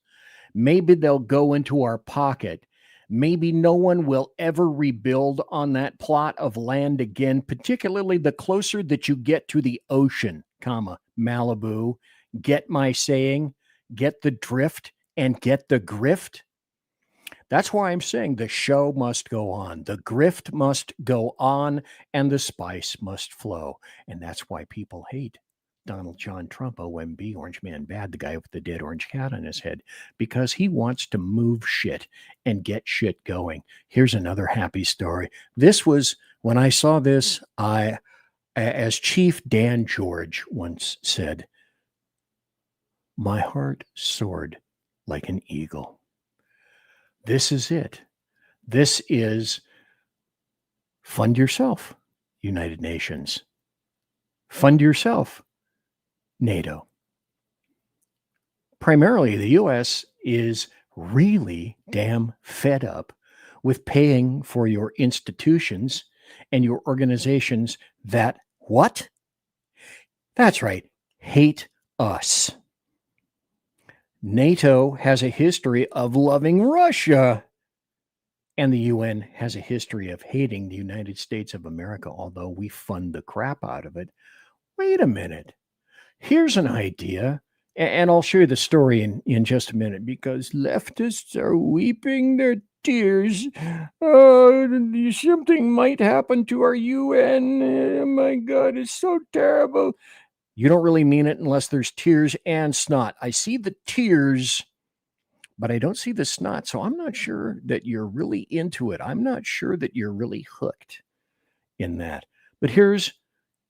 Maybe they'll go into our pocket. Maybe no one will ever rebuild on that plot of land again, particularly the closer that you get to the ocean, comma, Malibu. Get my saying, get the drift and get the grift. That's why I'm saying the show must go on. The grift must go on and the spice must flow. And that's why people hate Donald John Trump, OMB, Orange Man Bad, the guy with the dead orange cat on his head, because he wants to move shit and get shit going. Here's another happy story. This was, when I saw this, as Chief Dan George once said, my heart soared like an eagle. This is it. This is fund yourself, United Nations. Fund yourself, NATO. Primarily, the U.S. is really damn fed up with paying for your institutions and your organizations that, what? That's right, hate us. NATO has a history of loving Russia. And the UN has a history of hating the United States of America, although we fund the crap out of it. Wait a minute. Here's an idea. And I'll show you the story in just a minute, because leftists are weeping their tears. Something might happen to our UN. Oh my God, it's so terrible. You don't really mean it unless there's tears and snot. I see the tears, but I don't see the snot. So I'm not sure that you're really into it. I'm not sure that you're really hooked in that. But here's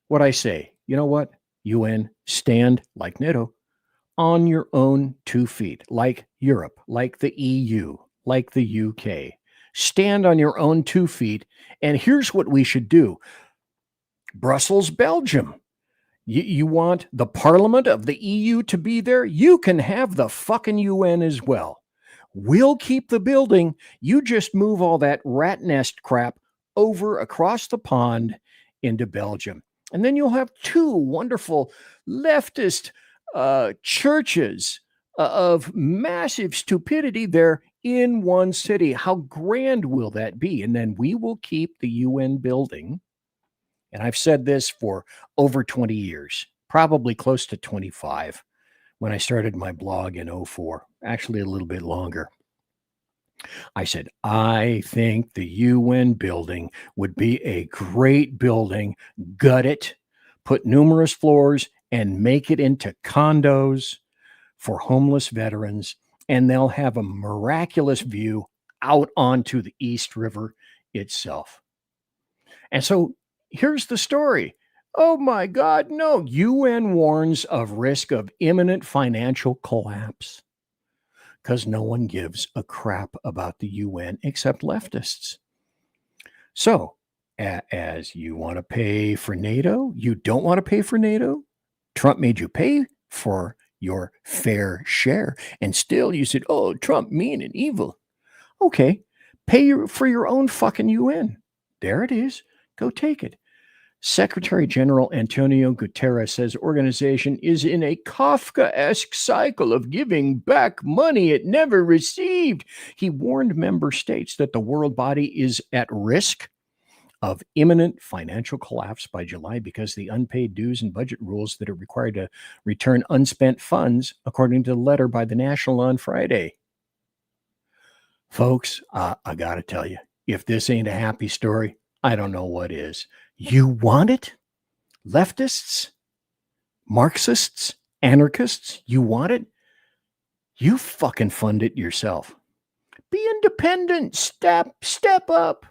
what I say. You know what? UN, stand like NATO on your own 2 feet, like Europe, like the EU, like the UK. Stand on your own 2 feet. And here's what we should do. Brussels, Belgium. You want the parliament of the EU to be there? You can have the fucking UN as well. We'll keep the building. You just move all that rat nest crap over across the pond into Belgium. And then you'll have 2 wonderful leftist churches of massive stupidity there in one city. How grand will that be? And then we will keep the UN building. And I've said this for over 20 years, probably close to 25 when I started my blog in 04, actually a little bit longer. I said, I think the UN building would be a great building, gut it, put numerous floors, and make it into condos for homeless veterans. And they'll have a miraculous view out onto the East River itself. And so here's the story. Oh my God, no. UN warns of risk of imminent financial collapse because no one gives a crap about the UN except leftists. So, as you want to pay for NATO, you don't want to pay for NATO. Trump made you pay for your fair share. And still you said, oh, Trump mean and evil. Okay, pay for your own fucking UN. There it is. Go take it. Secretary General Antonio Guterres says organization is in a Kafkaesque cycle of giving back money it never received. He warned member states that the world body is at risk of imminent financial collapse by July because the unpaid dues and budget rules that are required to return unspent funds, according to the letter by the National on Friday. Folks, I got to tell you, if this ain't a happy story, I don't know what is. You want it? Leftists, Marxists, anarchists, you want it? You fucking fund it yourself. Be independent. Step up.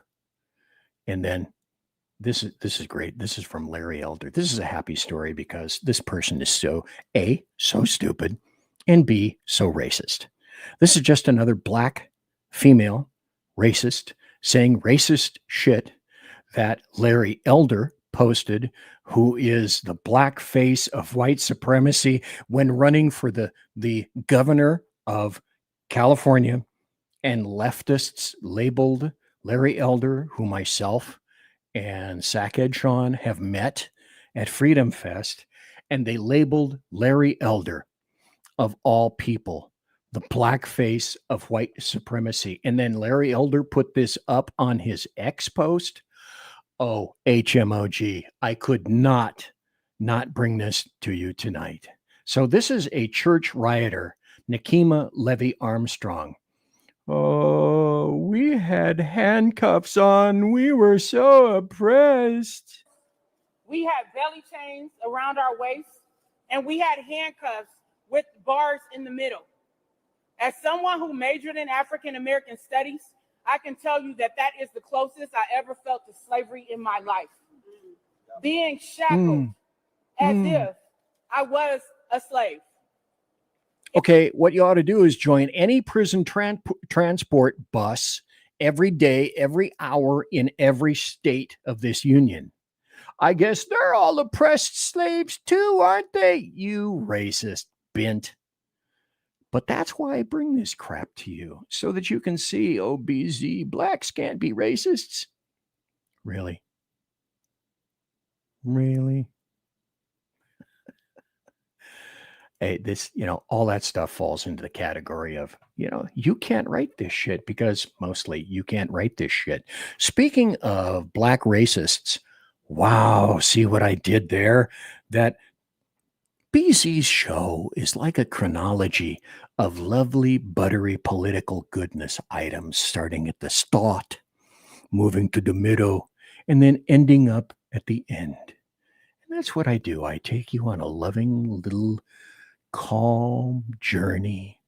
And then this is great. This is from Larry Elder. This is a happy story because this person is so stupid, and B, so racist. This is just another black female racist saying racist shit that Larry Elder posted, who is the black face of white supremacy when running for the governor of California, and leftists labeled Larry Elder, who myself and Sackhead Sean have met at Freedom Fest, and they labeled Larry Elder, of all people, the black face of white supremacy. And then Larry Elder put this up on his X post. Oh, HMOG, I could not bring this to you tonight. So this is a church rioter, Nikema Levy Armstrong. Oh, we had handcuffs on. We were so oppressed. We had belly chains around our waist, and we had handcuffs with bars in the middle. As someone who majored in African American studies, I can tell you that that is the closest I ever felt to slavery in my life. Being shackled as if I was a slave. Okay, what you ought to do is join any prison transport bus every day, every hour in every state of this union. I guess they're all oppressed slaves too, aren't they? You racist bint. But that's why I bring this crap to you, so that you can see, oh, BZ, blacks can't be racists. Really? Really? Hey, this, all that stuff falls into the category of, you can't write this shit because mostly you can't write this shit. Speaking of black racists, wow, see what I did there? That BZ's show is like a chronology of lovely, buttery political goodness items, starting at the start, moving to the middle, and then ending up at the end. And that's what I do. I take you on a loving little calm journey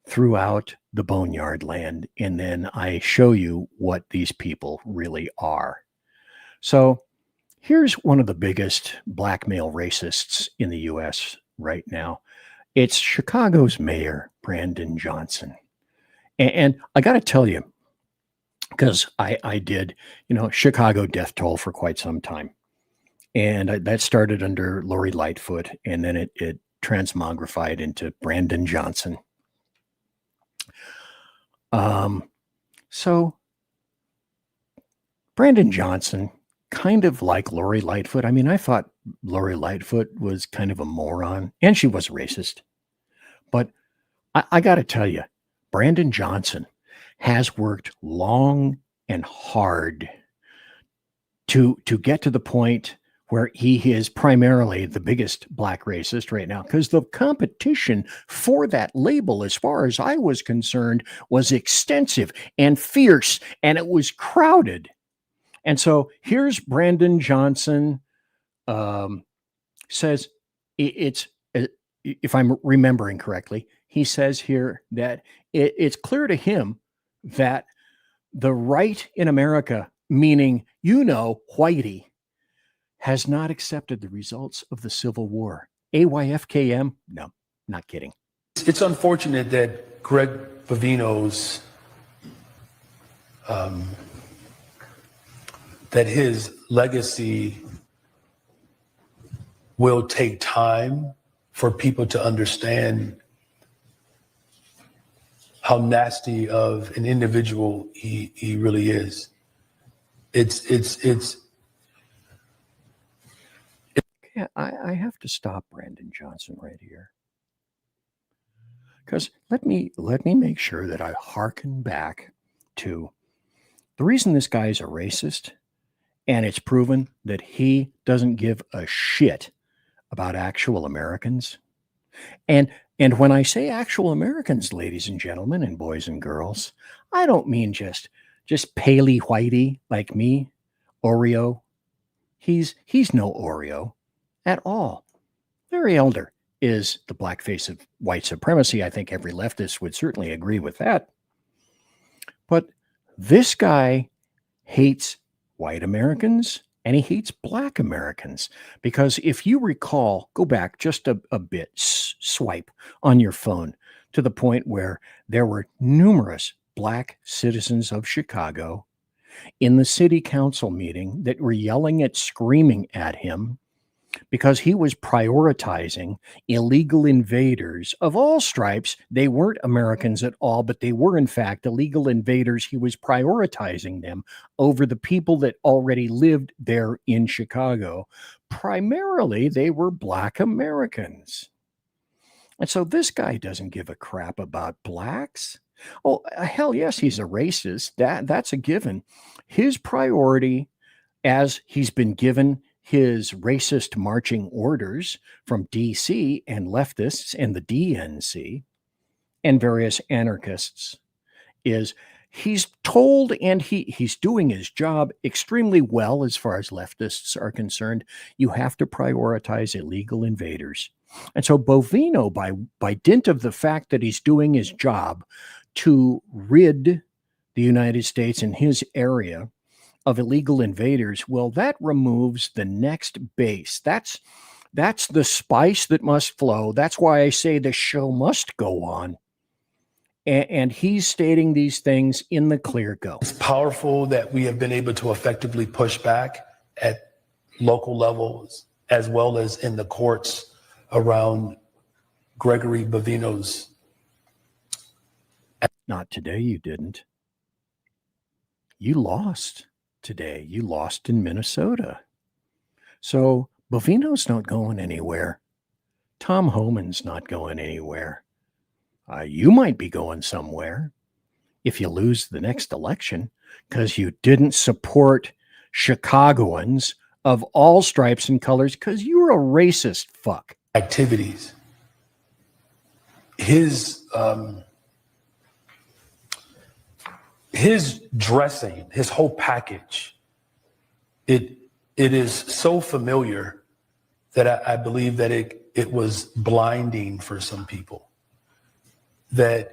throughout the boneyard land, and then I show you what these people really are. So here's one of the biggest black male racists in the US right now. It's Chicago's mayor, Brandon Johnson. And I got to tell you, because I did, Chicago death toll for quite some time. And that started under Lori Lightfoot, and then it transmogrified into Brandon Johnson. So Brandon Johnson, kind of like Lori Lightfoot. I mean, I thought Lori Lightfoot was kind of a moron, and she was racist. But I got to tell you, Brandon Johnson has worked long and hard to get to the point where he is primarily the biggest black racist right now, because the competition for that label, as far as I was concerned, was extensive and fierce, and it was crowded. And so here's Brandon Johnson says, it's, if I'm remembering correctly, he says here that it's clear to him that the right in America, meaning, whitey, has not accepted the results of the Civil War. AYFKM? No, not kidding. It's unfortunate that Greg Bovino's, that his legacy will take time for people to understand how nasty of an individual he really is. Yeah, I have to stop Brandon Johnson right here, because let me make sure that I hearken back to the reason this guy's a racist, and it's proven that he doesn't give a shit about actual Americans. And when I say actual Americans, ladies and gentlemen, and boys and girls, I don't mean just paley whitey like me, Oreo. He's no Oreo at all. Larry Elder is the black face of white supremacy. I think every leftist would certainly agree with that. But this guy hates white Americans, and he hates black Americans, because if you recall, go back just a bit, swipe on your phone to the point where there were numerous black citizens of Chicago in the city council meeting that were yelling and screaming at him because he was prioritizing illegal invaders of all stripes. They weren't Americans at all, but they were, in fact, illegal invaders. He was prioritizing them over the people that already lived there in Chicago. Primarily, they were black Americans. And so this guy doesn't give a crap about blacks. Oh, hell yes, he's a racist. That's a given. His priority, as he's been given his racist marching orders from DC and leftists and the DNC and various anarchists, is he's told, and he's doing his job extremely well as far as leftists are concerned, you have to prioritize illegal invaders. And so Bovino, by dint of the fact that he's doing his job to rid the United States in his area of illegal invaders, well, that removes the next base. That's the spice that must flow. That's why I say the show must go on. And he's stating these things in the clear go. It's powerful that we have been able to effectively push back at local levels as well as in the courts around Gregory Bovino's. Not today, you didn't. You lost today. You lost in Minnesota. So Bovino's not going anywhere. Tom Homan's not going anywhere. You might be going somewhere if you lose the next election because you didn't support Chicagoans of all stripes and colors because you're a racist fuck. Activities. His dressing, his whole package, it is so familiar that I believe that it was blinding for some people. That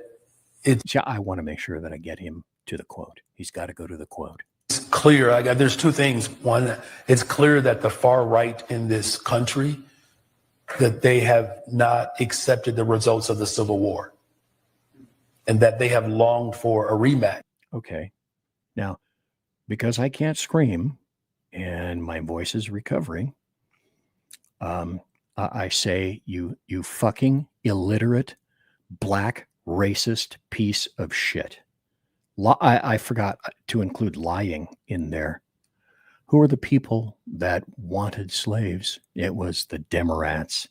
I want to make sure that I get him to the quote. He's got to go to the quote. It's clear. There's two things. One, it's clear that the far right in this country, that they have not accepted the results of the Civil War and that they have longed for a rematch. Okay. Now, because I can't scream and my voice is recovering, I say you fucking illiterate, black, racist piece of shit. I forgot to include lying in there. Who are the people that wanted slaves? It was the Democrats.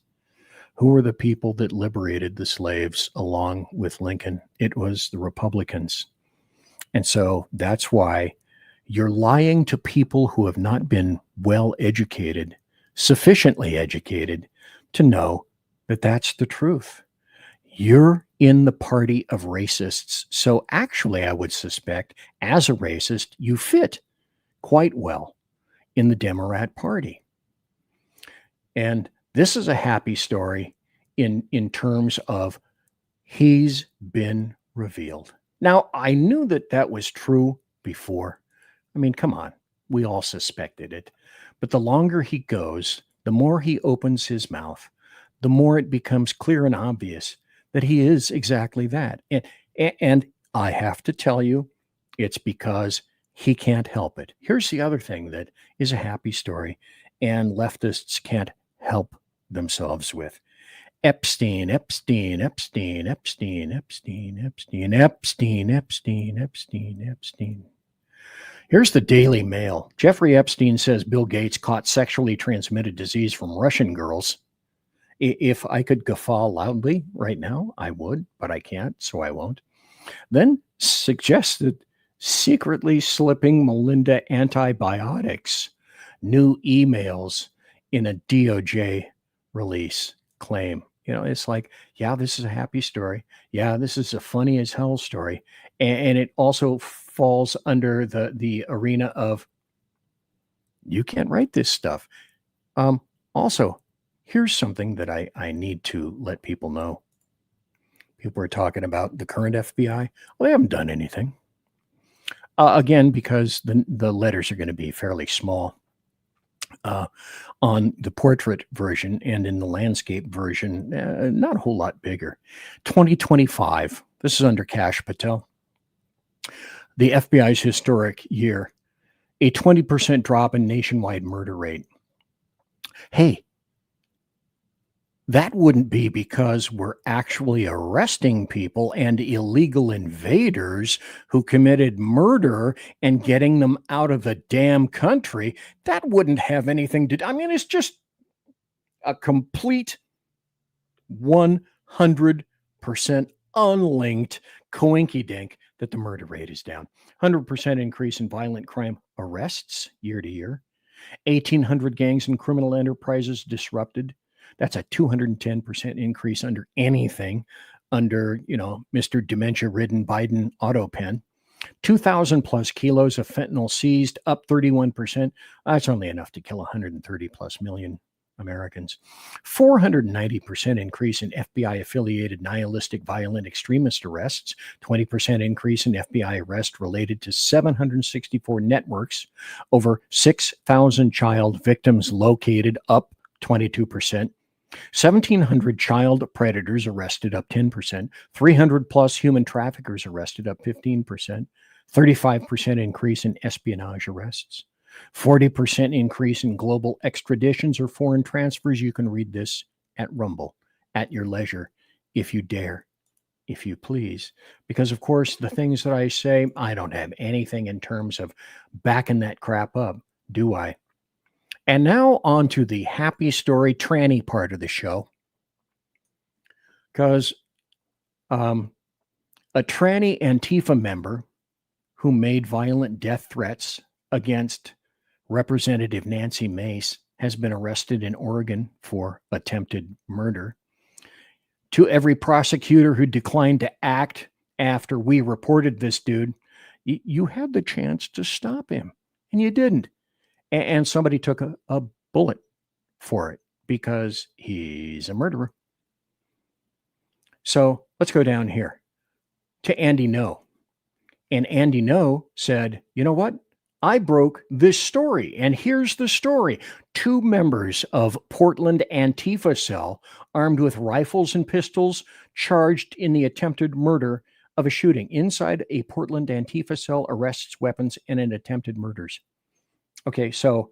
Who were the people that liberated the slaves along with Lincoln? It was the Republicans. And so that's why you're lying to people who have not been well educated, sufficiently educated to know that that's the truth. You're in the party of racists. So actually, I would suspect as a racist, you fit quite well in the Democrat Party. And this is a happy story in terms of he's been revealed. Now, I knew that was true before. I mean, come on, we all suspected it. But the longer he goes, the more he opens his mouth, the more it becomes clear and obvious that he is exactly that. And I have to tell you, it's because he can't help it. Here's the other thing that is a happy story and leftists can't help themselves with. Epstein. Here's the Daily Mail. Jeffrey Epstein says Bill Gates caught sexually transmitted disease from Russian girls. If I could guffaw loudly right now, I would, but I can't, so I won't. Then suggested secretly slipping Melinda antibiotics, new emails in a DOJ release claim. You know, it's like, yeah, this is a happy story. Yeah, this is a funny as hell story. And it also falls under the arena of you can't write this stuff. Also, here's something that I need to let people know. People are talking about the current FBI. Well, they haven't done anything. Again, because the letters are going to be fairly small on the portrait version, and in the landscape version, not a whole lot bigger. 2025, this is under Kash Patel. The FBI's historic year, a 20% drop in nationwide murder rate. Hey, that wouldn't be because we're actually arresting people and illegal invaders who committed murder and getting them out of the damn country. That wouldn't have anything to do. I mean, it's just a complete 100% unlinked coinky-dink that the murder rate is down. 100% increase in violent crime arrests year to year. 1,800 gangs and criminal enterprises disrupted. That's a 210% increase under anything under, Mr. Dementia-ridden Biden auto pen. 2,000 plus kilos of fentanyl seized, up 31%. That's only enough to kill 130 plus million Americans. 490% increase in FBI-affiliated nihilistic violent extremist arrests. 20% increase in FBI arrests related to 764 networks. Over 6,000 child victims located, up 22%. 1,700 child predators arrested, up 10%. 300 plus human traffickers arrested, up 15%. 35% increase in espionage arrests. 40% increase in global extraditions or foreign transfers. You can read this at Rumble at your leisure, if you dare, if you please. Because, of course, the things that I say, I don't have anything in terms of backing that crap up, do I? And now on to the happy story tranny part of the show. because a tranny Antifa member who made violent death threats against Representative Nancy Mace has been arrested in Oregon for attempted murder. To every prosecutor who declined to act after we reported this dude, you had the chance to stop him, and you didn't. And somebody took a bullet for it because he's a murderer. So let's go down here to Andy No. And Andy No said, you know what? I broke this story, and here's the story. 2 members of Portland Antifa cell, armed with rifles and pistols, charged in the attempted murder of a shooting inside a Portland Antifa cell, arrests, weapons, and in attempted murders. Okay, so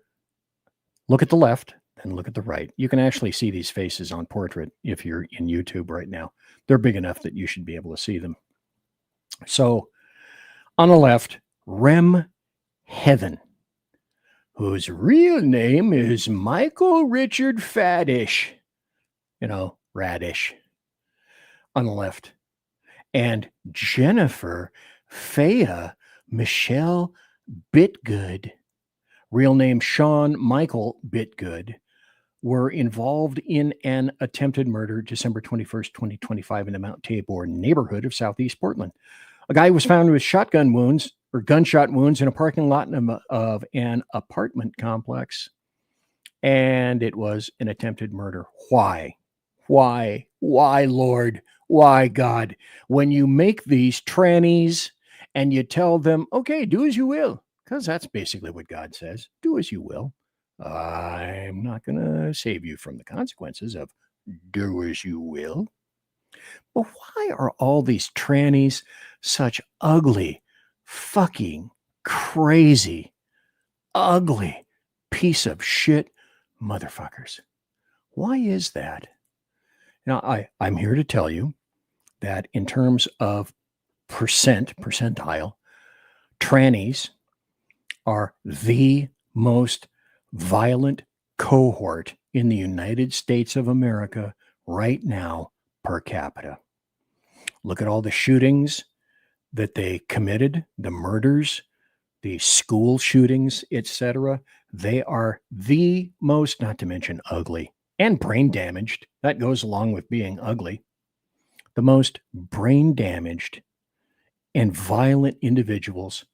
look at the left and look at the right. You can actually see these faces on portrait if you're in YouTube right now. They're big enough that you should be able to see them. So on the left, Rem Heaven, whose real name is Michael Richard Faddish, Radish, on the left, and Jennifer Faya Michelle Bitgood, real name Sean Michael Bitgood, were involved in an attempted murder December 21st, 2025 in the Mount Tabor neighborhood of Southeast Portland. A guy was found with gunshot wounds in a parking lot of an apartment complex, and it was an attempted murder. Why? Why, Lord? Why, God? When you make these trannies and you tell them, okay, do as you will, because that's basically what God says, do as you will. I'm not going to save you from the consequences of do as you will. But why are all these trannies such ugly, fucking crazy, ugly piece of shit motherfuckers? Why is that? Now, I'm here to tell you that in terms of percentile, trannies are the most violent cohort in the United States of America right now per capita. Look at all the shootings that they committed, the murders, the school shootings, etc. They are the most, not to mention ugly and brain damaged. That goes along with being ugly. The most brain damaged and violent individuals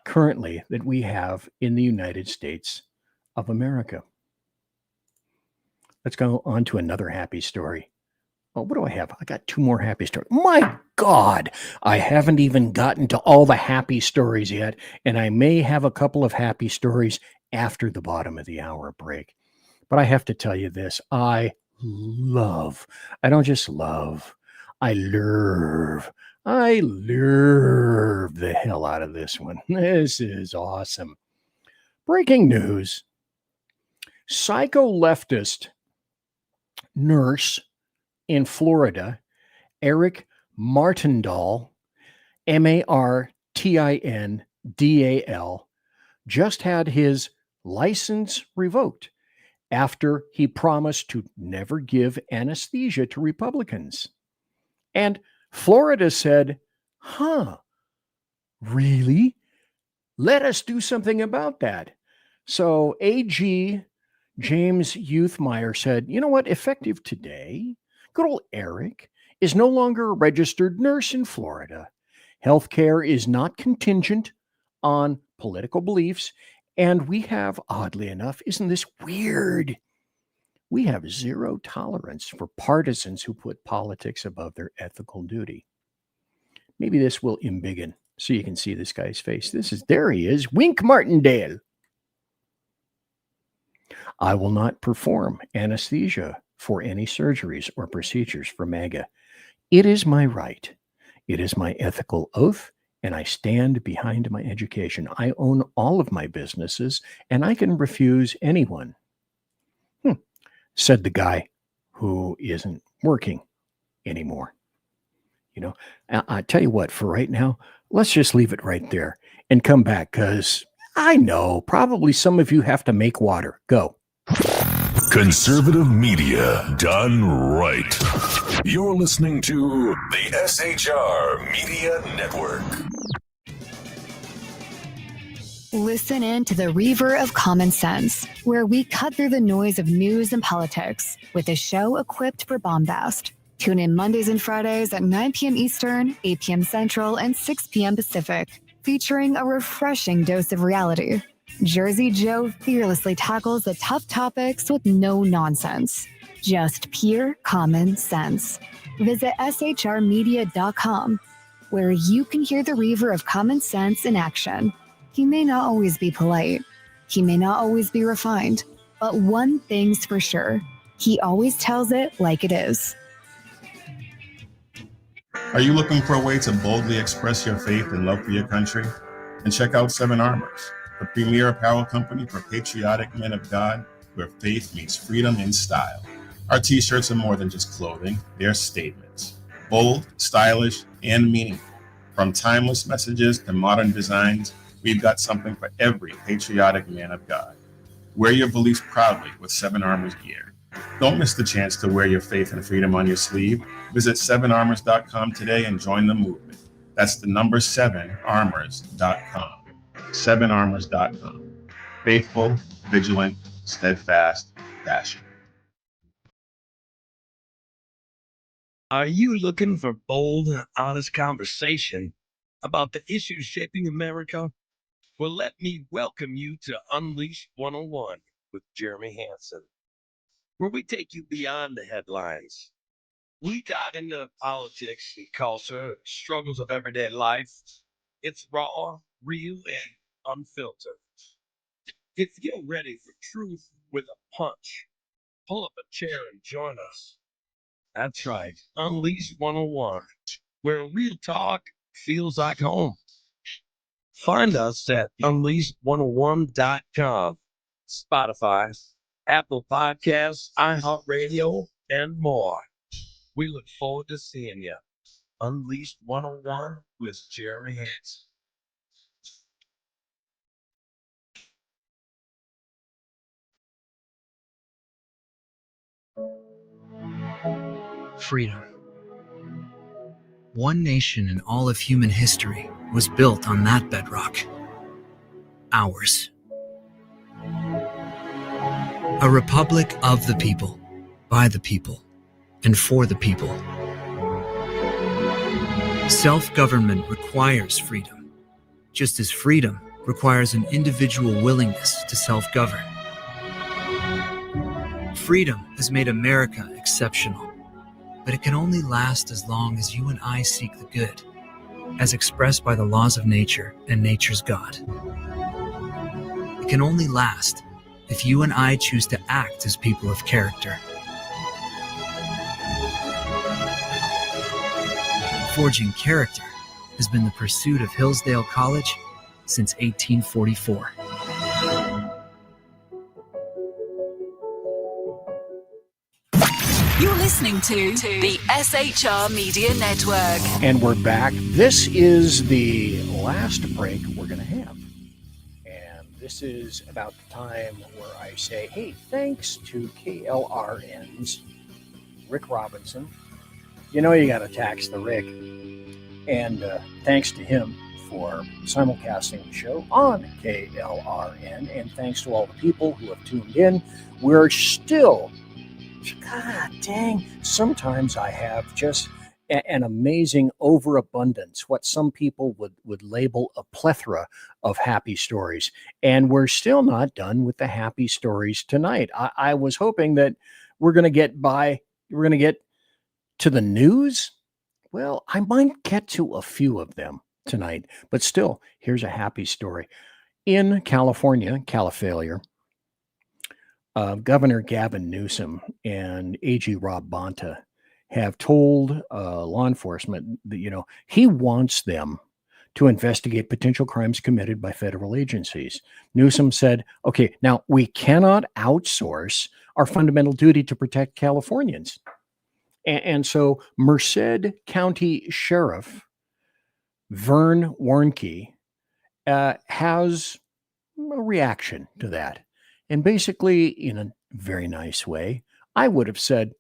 currently that we have in the United States of America. Let's go on to another happy story. Oh, what do I have? I got 2 more happy stories. My God, I haven't even gotten to all the happy stories yet, and I may have a couple of happy stories after the bottom of the hour break. But I have to tell you this. I don't just love, I love the hell out of this one. This is awesome. Breaking news. Psycho-leftist nurse in Florida, Eric Martindale, Martindal, just had his license revoked after he promised to never give anesthesia to Republicans. And Florida said, really? Let us do something about that. So AG James Youthmeyer said, you know what, effective today, good old Eric is no longer a registered nurse in Florida. Healthcare is not contingent on political beliefs. And we have, oddly enough, isn't this weird? We have zero tolerance for partisans who put politics above their ethical duty. Maybe this will embiggen so you can see this guy's face. There he is, Wink Martindale. I will not perform anesthesia for any surgeries or procedures for MAGA. It is my right. It is my ethical oath, and I stand behind my education. I own all of my businesses, and I can refuse anyone. Said the guy who isn't working anymore. I tell you what, for right now, let's just leave it right there and come back, because I know probably some of you have to make water. Go. Conservative media done right. You're listening to the SHR Media Network. Listen in to the Reaver of Common Sense, where we cut through the noise of news and politics with a show equipped for bombast. Tune in Mondays and Fridays at 9 p.m. Eastern, 8 p.m. Central, and 6 p.m. Pacific, featuring a refreshing dose of reality. Jersey Joe fearlessly tackles the tough topics with no nonsense. Just pure common sense. Visit shrmedia.com, where you can hear the Reaver of Common Sense in action. He may not always be polite. He may not always be refined. But one thing's for sure. He always tells it like it is. Are you looking for a way to boldly express your faith and love for your country? And check out Seven Armors, the premier apparel company for patriotic men of God, where faith meets freedom in style. Our t-shirts are more than just clothing, they're statements. Bold, stylish, and meaningful. From timeless messages to modern designs, we've got something for every patriotic man of God. Wear your beliefs proudly with Seven Armors gear. Don't miss the chance to wear your faith and freedom on your sleeve. Visit 7armors.com today and join the movement. That's the number 7armors.com. 7armors.com. Faithful, vigilant, steadfast, passion. Are you looking for bold and honest conversation about the issues shaping America? Well, let me welcome you to Unleash 101 with Jeremy Hansen, where we take you beyond the headlines. We dive into politics and culture, struggles of everyday life. It's raw, real, and unfiltered. If you're ready for truth with a punch, pull up a chair and join us. That's right, Unleash 101, where real talk feels like home. Find us at unleash101.com, Spotify, Apple Podcasts, iHeartRadio, and more. We look forward to seeing you. Unleash 101 with Jeremy Hansen. Freedom. One nation in all of human history was built on that bedrock. Ours. A republic of the people, by the people, and for the people. Self-government requires freedom, just as freedom requires an individual willingness to self-govern. Freedom has made America exceptional, but it can only last as long as you and I seek the good, as expressed by the laws of nature and nature's God. It can only last if you and I choose to act as people of character. Forging character has been the pursuit of Hillsdale College since 1844. You're listening to the SHR Media Network. And we're back. This is the last break we're going to have. And this is about the time where I say, hey, thanks to KLRN's Rick Robinson. You know you got to tax the Rick. And thanks to him for simulcasting the show on KLRN. And thanks to all the people who have tuned in. We're still, God dang, sometimes I have just an amazing overabundance, what some people would label a plethora of happy stories. And we're still not done with the happy stories tonight. I was hoping that we're going to get to the news. Well, I might get to a few of them tonight, but still, here's a happy story. In California, Califailure, Governor Gavin Newsom and AG Rob Bonta have told law enforcement that, he wants them to investigate potential crimes committed by federal agencies. Newsom said, okay, now we cannot outsource our fundamental duty to protect Californians. And so Merced County Sheriff Vern Warnke has a reaction to that. And basically, in a very nice way, I would have said,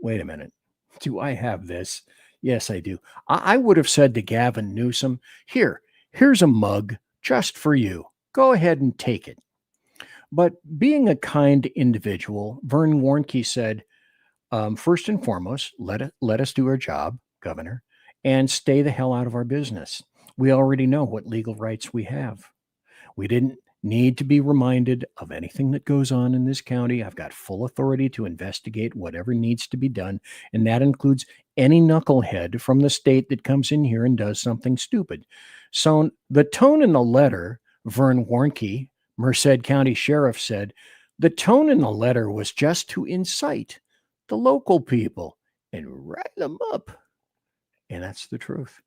wait a minute, do I have this? Yes, I do. I would have said to Gavin Newsom, here's a mug just for you. Go ahead and take it. But being a kind individual, Vern Warnke said, first and foremost, let us do our job, Governor, and stay the hell out of our business. We already know what legal rights we have. We didn't need to be reminded of anything that goes on in this county. I've got full authority to investigate whatever needs to be done, and that includes any knucklehead from the state that comes in here and does something stupid. So the tone in the letter, Vern Warnke, Merced County Sheriff, said, the tone in the letter was just to incite the local people and rile them up. And that's the truth,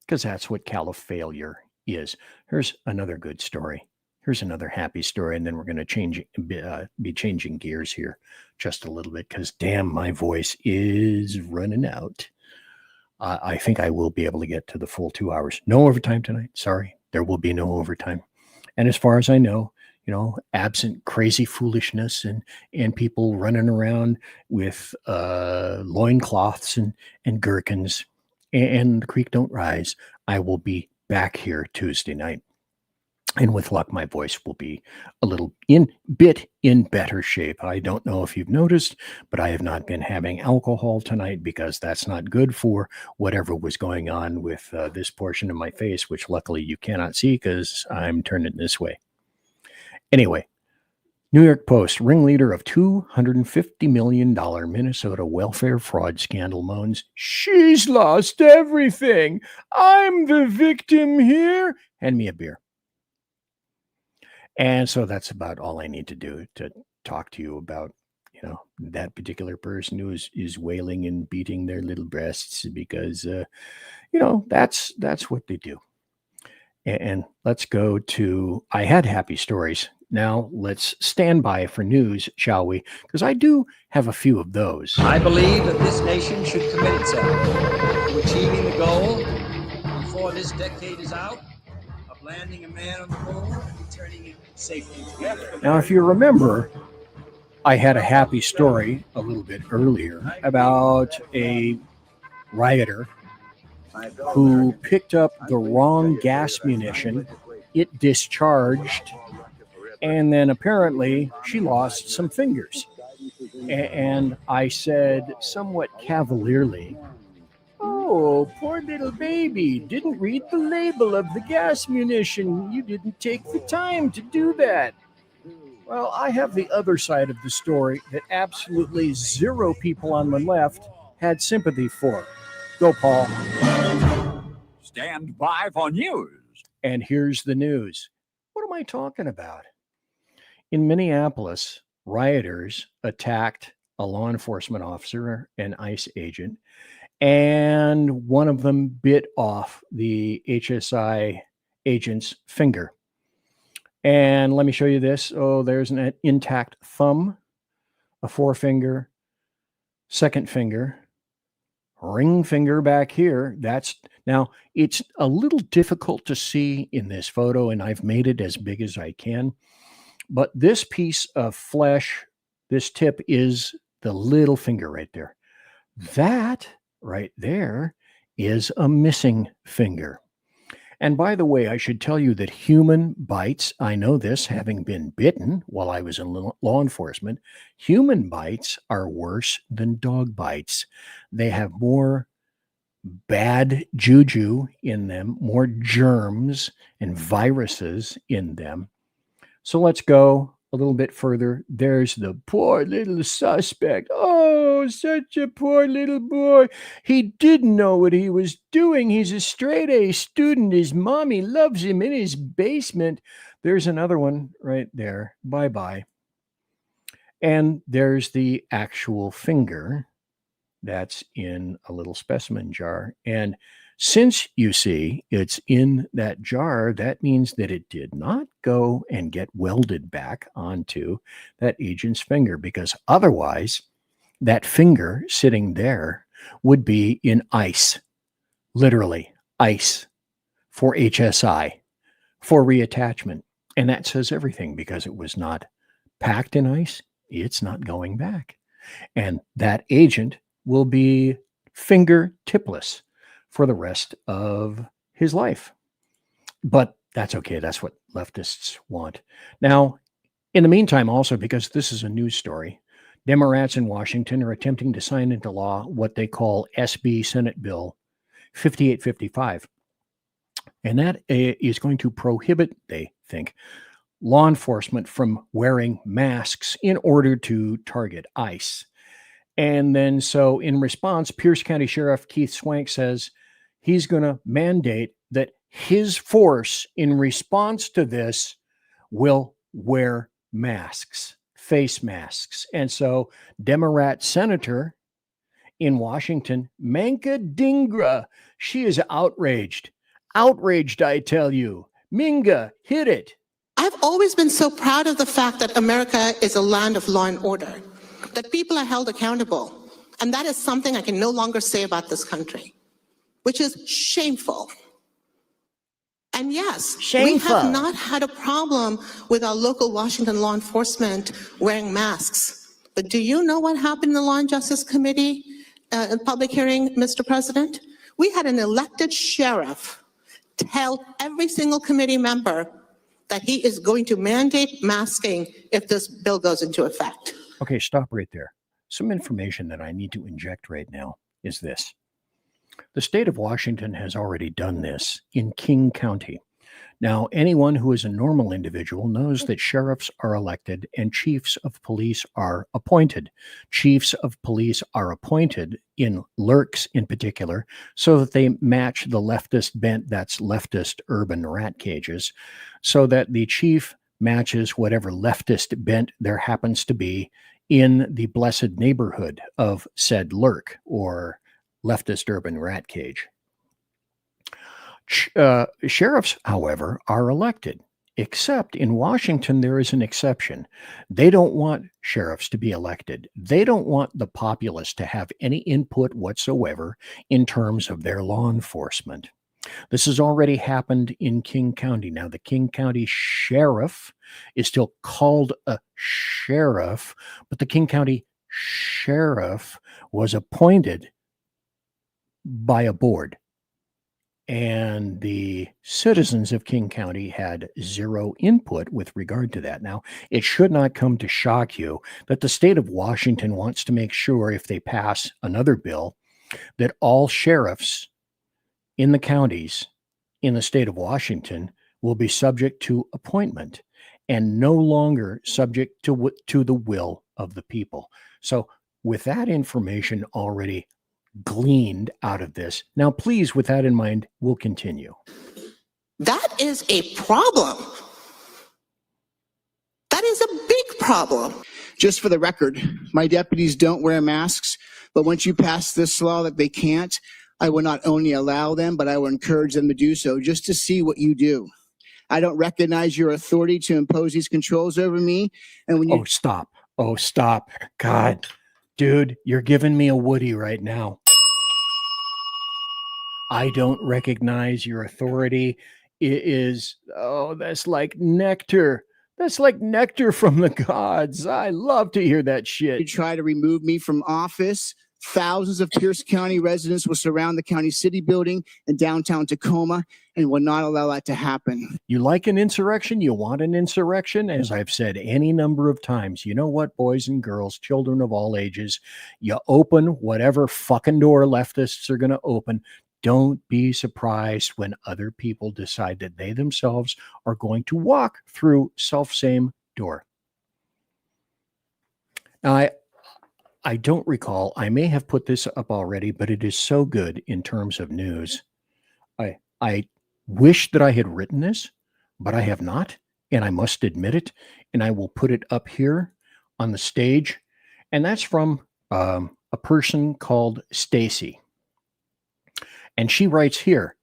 because that's what califailure is. Here's another good story. Here's another happy story, and then we're going to be changing gears here just a little bit, because damn, my voice is running out. I think I will be able to get to the full 2 hours. No overtime tonight. Sorry, there will be no overtime. And as far as I know, absent crazy foolishness and people running around with loincloths and gherkins and the creek don't rise, I will be back here Tuesday night. And with luck, my voice will be a little bit in better shape. I don't know if you've noticed, but I have not been having alcohol tonight, because that's not good for whatever was going on with this portion of my face, which luckily you cannot see because I'm turning this way. Anyway, New York Post, ringleader of $250 million Minnesota welfare fraud scandal moans, she's lost everything. I'm the victim here. Hand me a beer. And so that's about all I need to do to talk to you about, that particular person who is wailing and beating their little breasts because, that's what they do. And let's go to, I had happy stories. Now let's stand by for news, shall we? Because I do have a few of those. I believe that this nation should commit itself to achieving the goal before this decade is out of landing a man on the moon and returning it safely together. Now, if you remember, I had a happy story a little bit earlier about a rioter who picked up the wrong gas munition. It discharged, and then apparently she lost some fingers. And I said somewhat cavalierly, "Oh, poor little baby, didn't read the label of the gas munition. You didn't take the time to do that." Well, I have the other side of the story that absolutely zero people on the left had sympathy for. Go, Paul. Stand by for news. And here's the news. What am I talking about? In Minneapolis, rioters attacked a law enforcement officer, an ICE agent, and one of them bit off the HSI agent's finger. And let me show you this. Oh, there's an intact thumb, a forefinger, second finger, ring finger back here. Now, it's a little difficult to see in this photo, and I've made it as big as I can. But this piece of flesh, this tip, is the little finger right there. That right there is a missing finger. And by the way, I should tell you that human bites, I know this having been bitten while I was in law enforcement, human bites are worse than dog bites. They have more bad juju in them, more germs and viruses in them. So let's go a little bit further. There's the poor little suspect. Oh, such a poor little boy. He didn't know what he was doing. He's a straight-A student. His mommy loves him in his basement. There's another one right there. Bye-bye. And there's the actual finger that's in a little specimen jar. And since, you see, it's in that jar, that means that it did not go and get welded back onto that agent's finger, because otherwise that finger sitting there would be in ice, literally ice, for HSI, for reattachment. And that says everything, because it was not packed in ice. It's not going back. And that agent will be fingertipless for the rest of his life. But that's okay. That's what leftists want. Now, in the meantime, also, because this is a news story, Democrats in Washington are attempting to sign into law what they call SB Senate Bill 5855. And that is going to prohibit, they think, law enforcement from wearing masks in order to target ICE. And then so in response, Pierce County Sheriff Keith Swank says he's going to mandate that his force in response to this will wear masks, face masks. And so Democrat Senator in Washington, Manka Dhingra, she is outraged. Outraged, I tell you. Minga, hit it. I've always been so proud of the fact that America is a land of law and order, that people are held accountable. And that is something I can no longer say about this country, which is shameful. And yes, we have not had a problem with our local Washington law enforcement wearing masks. But do you know what happened in the Law and Justice Committee in public hearing, Mr. President? We had an elected sheriff tell every single committee member that he is going to mandate masking if this bill goes into effect. Okay, stop right there. Some information that I need to inject right now is this. The state of Washington has already done this in King County. Now, anyone who is a normal individual knows that sheriffs are elected and chiefs of police are appointed. Chiefs of police are appointed in lurks in particular so that they match the leftist bent, that's leftist urban rat cages, so that the chief matches whatever leftist bent there happens to be in the blessed neighborhood of said lurk or leftist urban rat cage. Sheriffs, however, are elected, except in Washington, there is an exception. They don't want sheriffs to be elected. They don't want the populace to have any input whatsoever in terms of their law enforcement. This has already happened in King County. Now, the King County sheriff is still called a sheriff, but the King County sheriff was appointed by a board. And the citizens of King County had zero input with regard to that. Now, it should not come to shock you that the state of Washington wants to make sure, if they pass another bill, that all sheriffs in the counties in the state of Washington will be subject to appointment and no longer subject to the will of the people. So with that information already gleaned out of this, now please, with that in mind, we'll continue. That is a problem. That is a big problem. Just for the record, my deputies don't wear masks, but once you pass this law that they can't, I will not only allow them, but I will encourage them to do so just to see what you do. I don't recognize your authority to impose these controls over me. And when you stop. Oh, stop. God, dude, you're giving me a Woody right now. I don't recognize your authority. It is, that's like nectar. That's like nectar from the gods. I love to hear that shit. You try to remove me from office. Thousands of Pierce County residents will surround the county city building in downtown Tacoma and will not allow that to happen. You like an insurrection? You want an insurrection? As I've said any number of times, you know what, boys and girls, children of all ages, you open whatever fucking door leftists are going to open. Don't be surprised when other people decide that they themselves are going to walk through self-same door. Now, I don't recall, I may have put this up already, but it is so good in terms of news. I wish that I had written this, but I have not, and I must admit it, and I will put it up here on the stage. And that's from a person called Stacy. And she writes here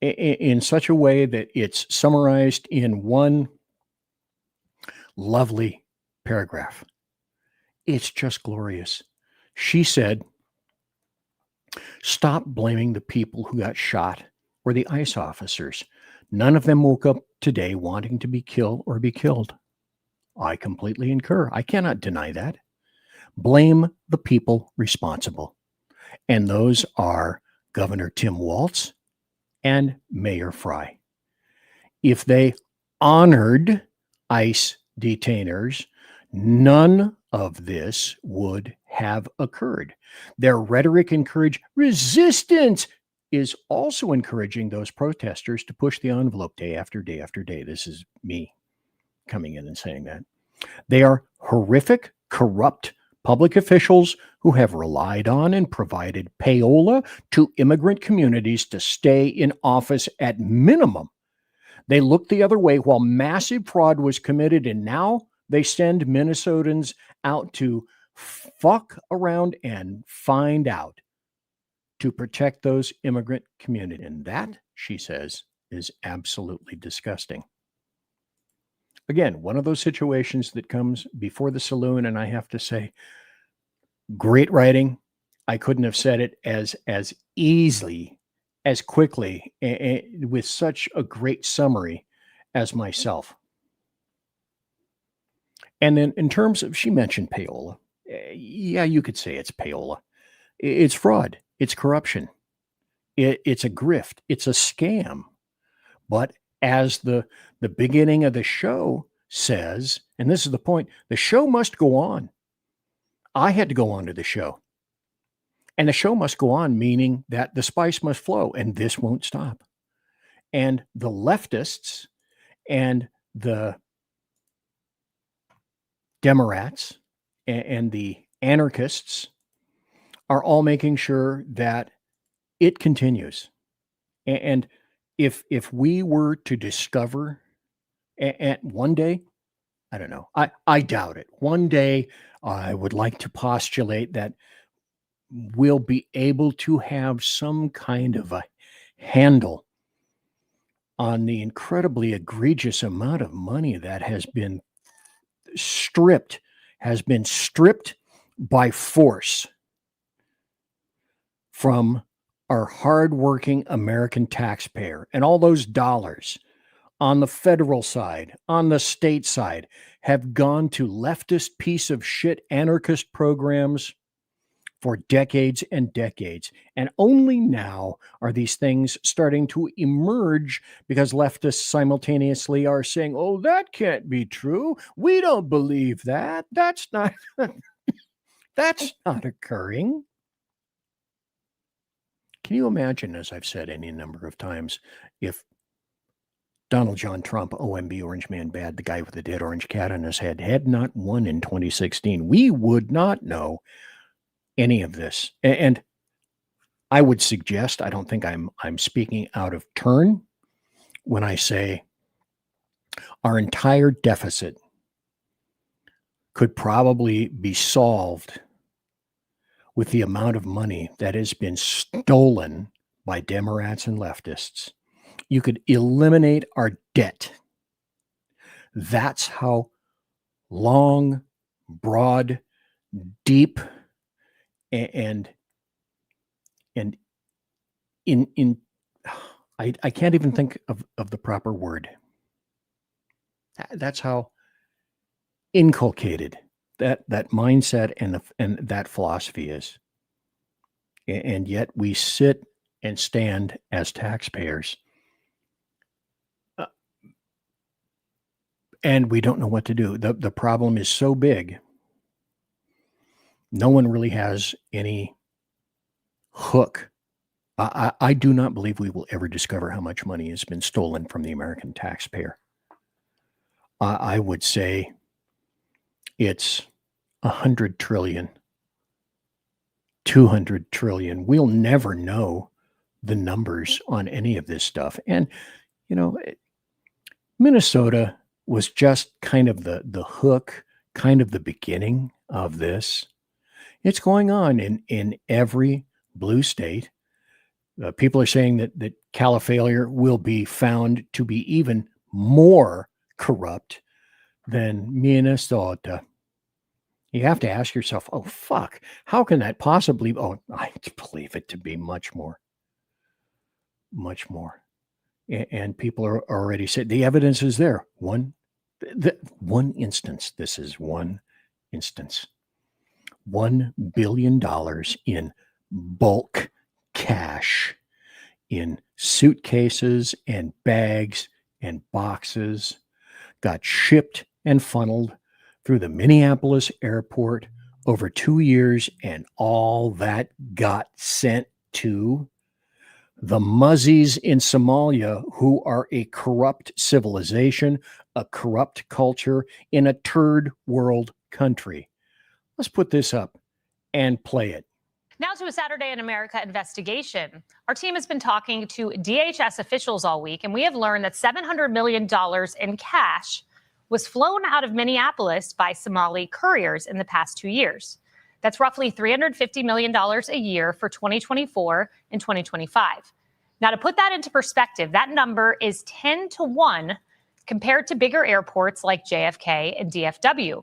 in such a way that it's summarized in one lovely paragraph. It's just glorious. She said, "Stop blaming the people who got shot or the ICE officers. None of them woke up today wanting to be killed or be killed. I completely concur. I cannot deny that. Blame the people responsible. And those are Governor Tim Walz and Mayor Fry. If they honored ICE detainers, none of this would have occurred. Their rhetoric encouraged resistance is also encouraging those protesters to push the envelope day after day after day. This is me coming in and saying that. They are horrific, corrupt public officials who have relied on and provided payola to immigrant communities to stay in office at minimum. They looked the other way while massive fraud was committed, and now they send Minnesotans out to fuck around and find out to protect those immigrant communities. And that, she says, is absolutely disgusting. Again, one of those situations that comes before the Saloon, and I have to say, great writing. I couldn't have said it as easily, as quickly, with such a great summary as myself. And then in terms of, she mentioned payola. Yeah, you could say it's payola. It's fraud. It's corruption. It's a grift. It's a scam. But as the beginning of the show says, and this is the point, the show must go on. I had to go on to the show. And the show must go on, meaning that the spice must flow, and this won't stop. And the leftists and the Democrats and the anarchists are all making sure that it continues. And if we were to discover at one day, I don't know, I doubt it. One day, I would like to postulate that we'll be able to have some kind of a handle on the incredibly egregious amount of money that has been stripped by force from our hardworking American taxpayer. And all those dollars on the federal side, on the state side, have gone to leftist piece of shit anarchist programs for decades and decades. And only now are these things starting to emerge because leftists simultaneously are saying, oh, that can't be true. We don't believe that. That's not occurring. Can you imagine, as I've said any number of times, if Donald John Trump, OMB, Orange Man Bad, the guy with the dead orange cat on his head, had not won in 2016, we would not know any of this. And I would suggest, I don't think I'm speaking out of turn when I say our entire deficit could probably be solved with the amount of money that has been stolen by Democrats and leftists. You could eliminate our debt. That's how long, broad, deep, and in I can't even think of the proper word. That's how inculcated that mindset and that philosophy is. And yet we sit and stand as taxpayers and we don't know what to do. The problem is so big. No one really has any hook. I do not believe we will ever discover how much money has been stolen from the American taxpayer. I would say it's 100 trillion, 200 trillion. We'll never know the numbers on any of this stuff. And, you know, Minnesota was just kind of the hook, kind of the beginning of this. It's going on in every blue state. People are saying that Califailure will be found to be even more corrupt than Minnesota. You have to ask yourself, oh, fuck, how can that possibly? Oh, I believe it to be much more. Much more. And people are already saying the evidence is there. One One instance. This is one instance. $1 billion in bulk cash in suitcases and bags and boxes got shipped and funneled through the Minneapolis airport over 2 years, and all that got sent to the muzzies in Somalia, who are a corrupt civilization, a corrupt culture in a third world country. Let's put this up and play it. Now to a Saturday in America investigation. Our team has been talking to DHS officials all week, and we have learned that $700 million in cash was flown out of Minneapolis by Somali couriers in the past 2 years. That's roughly $350 million a year for 2024 and 2025. Now, to put that into perspective, that number is 10 to 1 compared to bigger airports like JFK and DFW.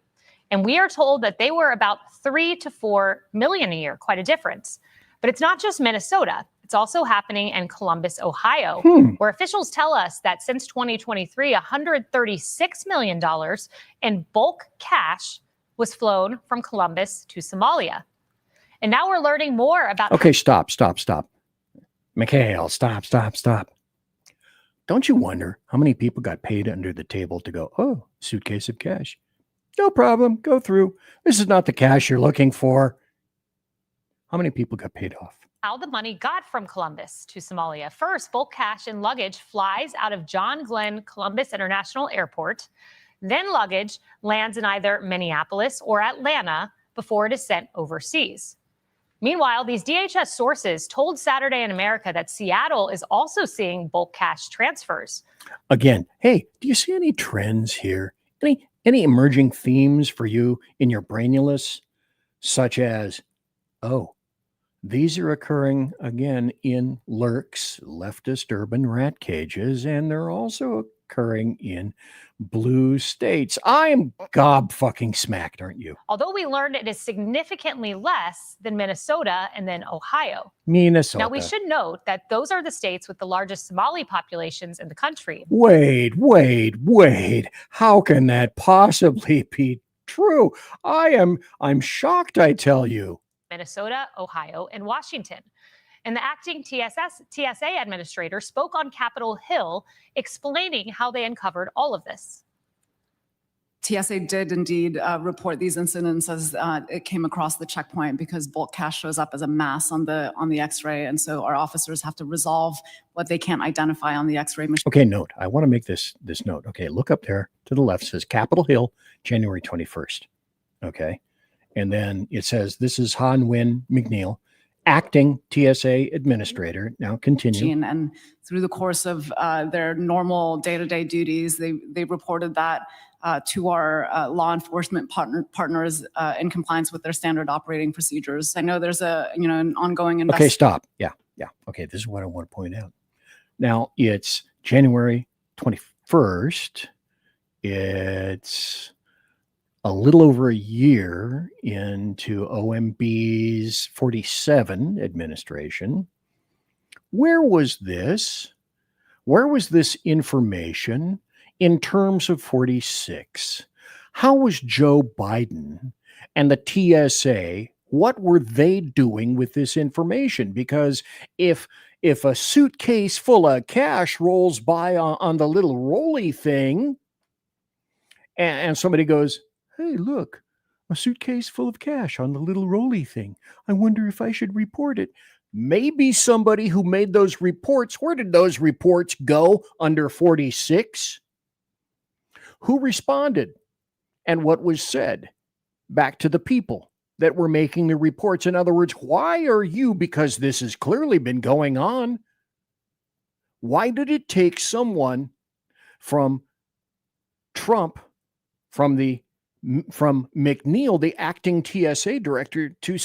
And we are told that they were about 3 to 4 million a year, quite a difference. But it's not just Minnesota. It's also happening in Columbus, Ohio, where officials tell us that since 2023, $136 million in bulk cash was flown from Columbus to Somalia. And now we're learning more about... Okay, stop. Mikhail, stop. Don't you wonder how many people got paid under the table to go, oh, suitcase of cash? No problem, go through. This is not the cash you're looking for. How many people got paid off? How the money got from Columbus to Somalia. First, bulk cash and luggage flies out of John Glenn Columbus International Airport. Then luggage lands in either Minneapolis or Atlanta before it is sent overseas. Meanwhile, these DHS sources told Saturday in America that Seattle is also seeing bulk cash transfers. Again, hey, do you see any trends here? Any emerging themes for you in your brainulus, such as, oh, these are occurring again in lurks, leftist urban rat cages, and they're also occurring in blue states. I am fucking smacked, aren't you? Although we learned it is significantly less than Minnesota and then Ohio. Minnesota. Now, we should note that those are the states with the largest Somali populations in the country. Wait. How can that possibly be true? I'm shocked, I tell you. Minnesota, Ohio, and Washington. And the acting TSA administrator spoke on Capitol Hill explaining how they uncovered all of this. TSA did indeed report these incidents as it came across the checkpoint because bulk cash shows up as a mass on the X-ray, and so our officers have to resolve what they can't identify on the X-ray machine. Okay, note. I want to make this note. Okay, look up there to the left. It says Capitol Hill, January 21st. Okay, and then it says this is Han Win McNeil, acting TSA administrator. Now continue. And through the course of their normal day-to-day duties, they reported that to our law enforcement partners in compliance with their standard operating procedures. I know there's an ongoing Okay, stop. Yeah. Okay, this is what I want to point out. Now it's January 21st. It's a little over a year into OMB's 47 administration. Where was this? Where was this information in terms of 46? How was Joe Biden and the TSA, what were they doing with this information? Because if a suitcase full of cash rolls by on the little rolly thing and somebody goes, hey, look, a suitcase full of cash on the little rolly thing. I wonder if I should report it. Maybe somebody who made those reports, where did those reports go under 46? Who responded? And what was said back to the people that were making the reports? In other words, why are you, because this has clearly been going on, why did it take someone from Trump, from McNeil, the acting TSA director, to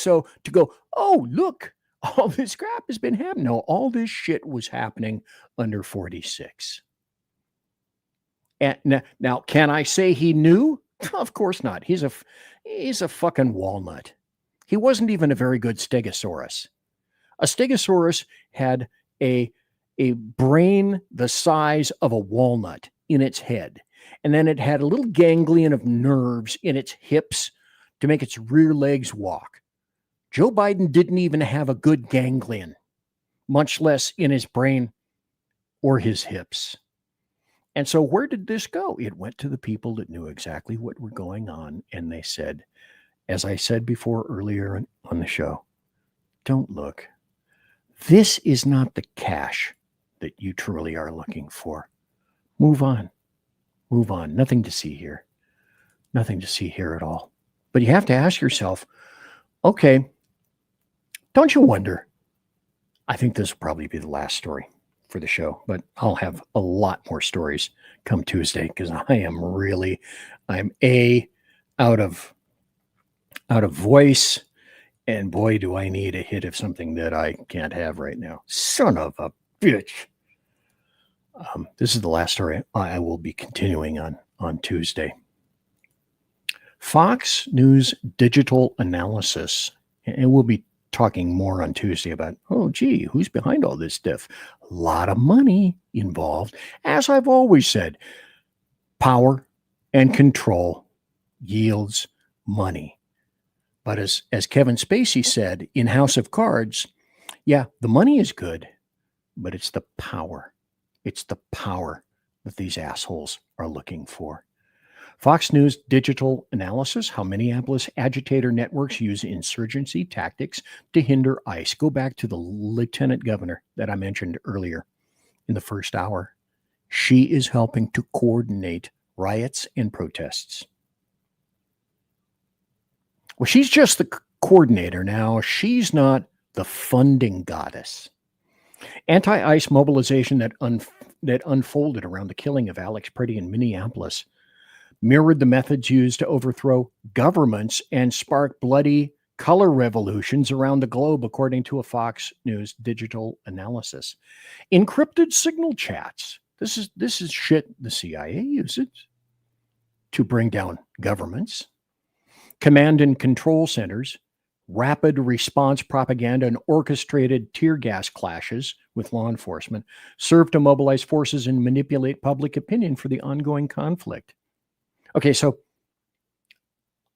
go, oh, look, all this crap has been happening. No, all this shit was happening under 46. And now, can I say he knew? Of course not. He's a fucking walnut. He wasn't even a very good stegosaurus. A stegosaurus had a brain the size of a walnut in its head. And then it had a little ganglion of nerves in its hips to make its rear legs walk. Joe Biden didn't even have a good ganglion, much less in his brain or his hips. And so where did this go? It went to the people that knew exactly what were going on. And they said, as I said before earlier on the show, don't look. This is not the cash that you truly are looking for. Move on. Move on. Nothing to see here. Nothing to see here at all. But you have to ask yourself, okay, don't you wonder? I think this will probably be the last story for the show, but I'll have a lot more stories come Tuesday because I'm out of voice, and boy, do I need a hit of something that I can't have right now. Son of a bitch. This is the last story I will be continuing on Tuesday. Fox News digital analysis, and we'll be talking more on Tuesday about, oh, gee, who's behind all this stuff? A lot of money involved. As I've always said, power and control yields money. But as Kevin Spacey said in House of Cards, yeah, the money is good, but it's the power. It's the power that these assholes are looking for. Fox News digital analysis, how Minneapolis agitator networks use insurgency tactics to hinder ICE. Go back to the lieutenant governor that I mentioned earlier in the first hour. She is helping to coordinate riots and protests. Well, she's just the coordinator now. She's not the funding goddess. Anti-ICE mobilization that unfolded around the killing of Alex Pretty in Minneapolis mirrored the methods used to overthrow governments and spark bloody color revolutions around the globe, according to a Fox News digital analysis. Encrypted signal chats. This is shit the CIA uses to bring down governments. Command and control centers, rapid response propaganda, and orchestrated tear gas clashes with law enforcement serve to mobilize forces and manipulate public opinion for the ongoing conflict. Okay, so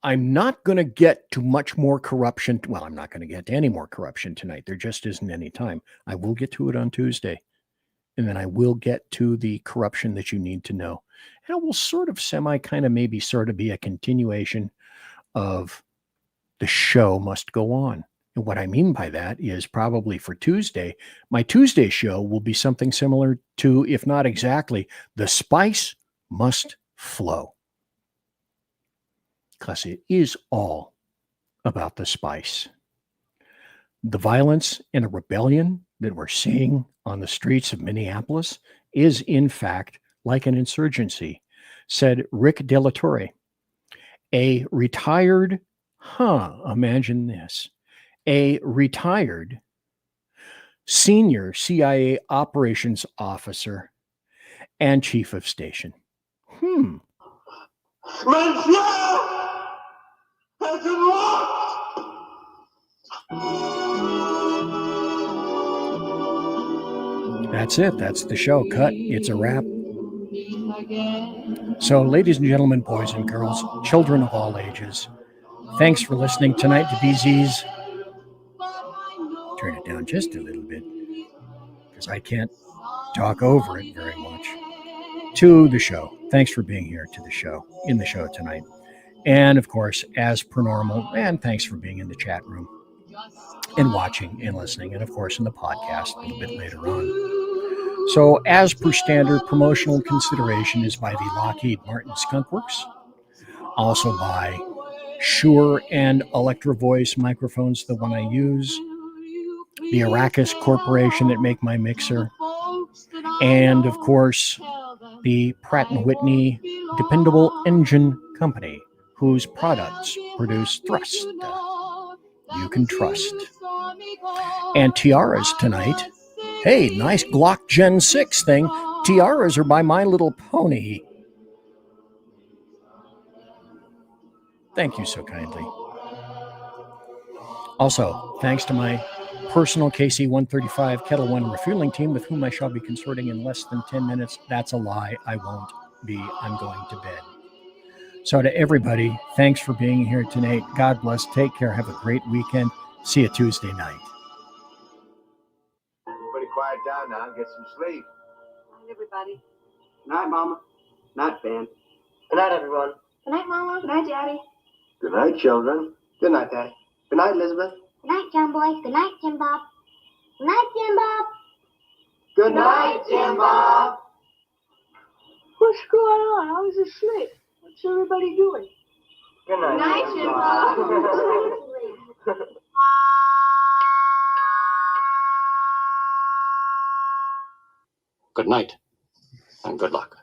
I'm not going to get to much more corruption. Well, I'm not going to get to any more corruption tonight. There just isn't any time. I will get to it on Tuesday. And then I will get to the corruption that you need to know. And it will sort of maybe be a continuation of the show must go on. And what I mean by that is probably for Tuesday, my Tuesday show will be something similar to, if not exactly, the spice must flow. Because it is all about the spice. The violence and the rebellion that we're seeing on the streets of Minneapolis is, in fact, like an insurgency, said Rick De La Torre, a retired, imagine this, a retired senior CIA operations officer and chief of station. That's it. That's the show. Cut. It's a wrap. So, ladies and gentlemen, boys and girls, children of all ages, thanks for listening tonight to BZ's. Turn it down just a little bit because I can't talk over it very much. To the show. Thanks for being here to the show, in the show tonight. And of course, as per normal, and thanks for being in the chat room and watching and listening, and of course in the podcast a little bit later on. So as per standard, promotional consideration is by the Lockheed Martin Skunk Works, also by Shure and Electro Voice microphones, the one I use, the Arrakis Corporation that make my mixer, and of course the Pratt & Whitney Dependable Engine Company, whose products produce thrust you can trust. And tiaras tonight. Hey, nice Glock Gen 6 thing. Tiaras are by My Little Pony. Thank you so kindly. Also, thanks to my personal KC-135 Kettle One refueling team with whom I shall be consorting in less than 10 minutes. That's a lie. I won't. be I'm going to bed. So to everybody, thanks for being here tonight. God bless. Take care. Have a great weekend. See you Tuesday night. Everybody quiet down now and get some sleep. Good night, everybody. Good night, Mama. Good night, Ben. Good night, everyone. Good night, Mama. Good night, Daddy. Good night, children. Good night, Daddy. Good night, Elizabeth. Good night, John Boy. Good night, Jim Bob. Good night, Jim Bob. Good night, Jim Bob. What's going on? I was asleep. What's everybody doing? Good night, Good night, Jim Bob. Good night, and good luck.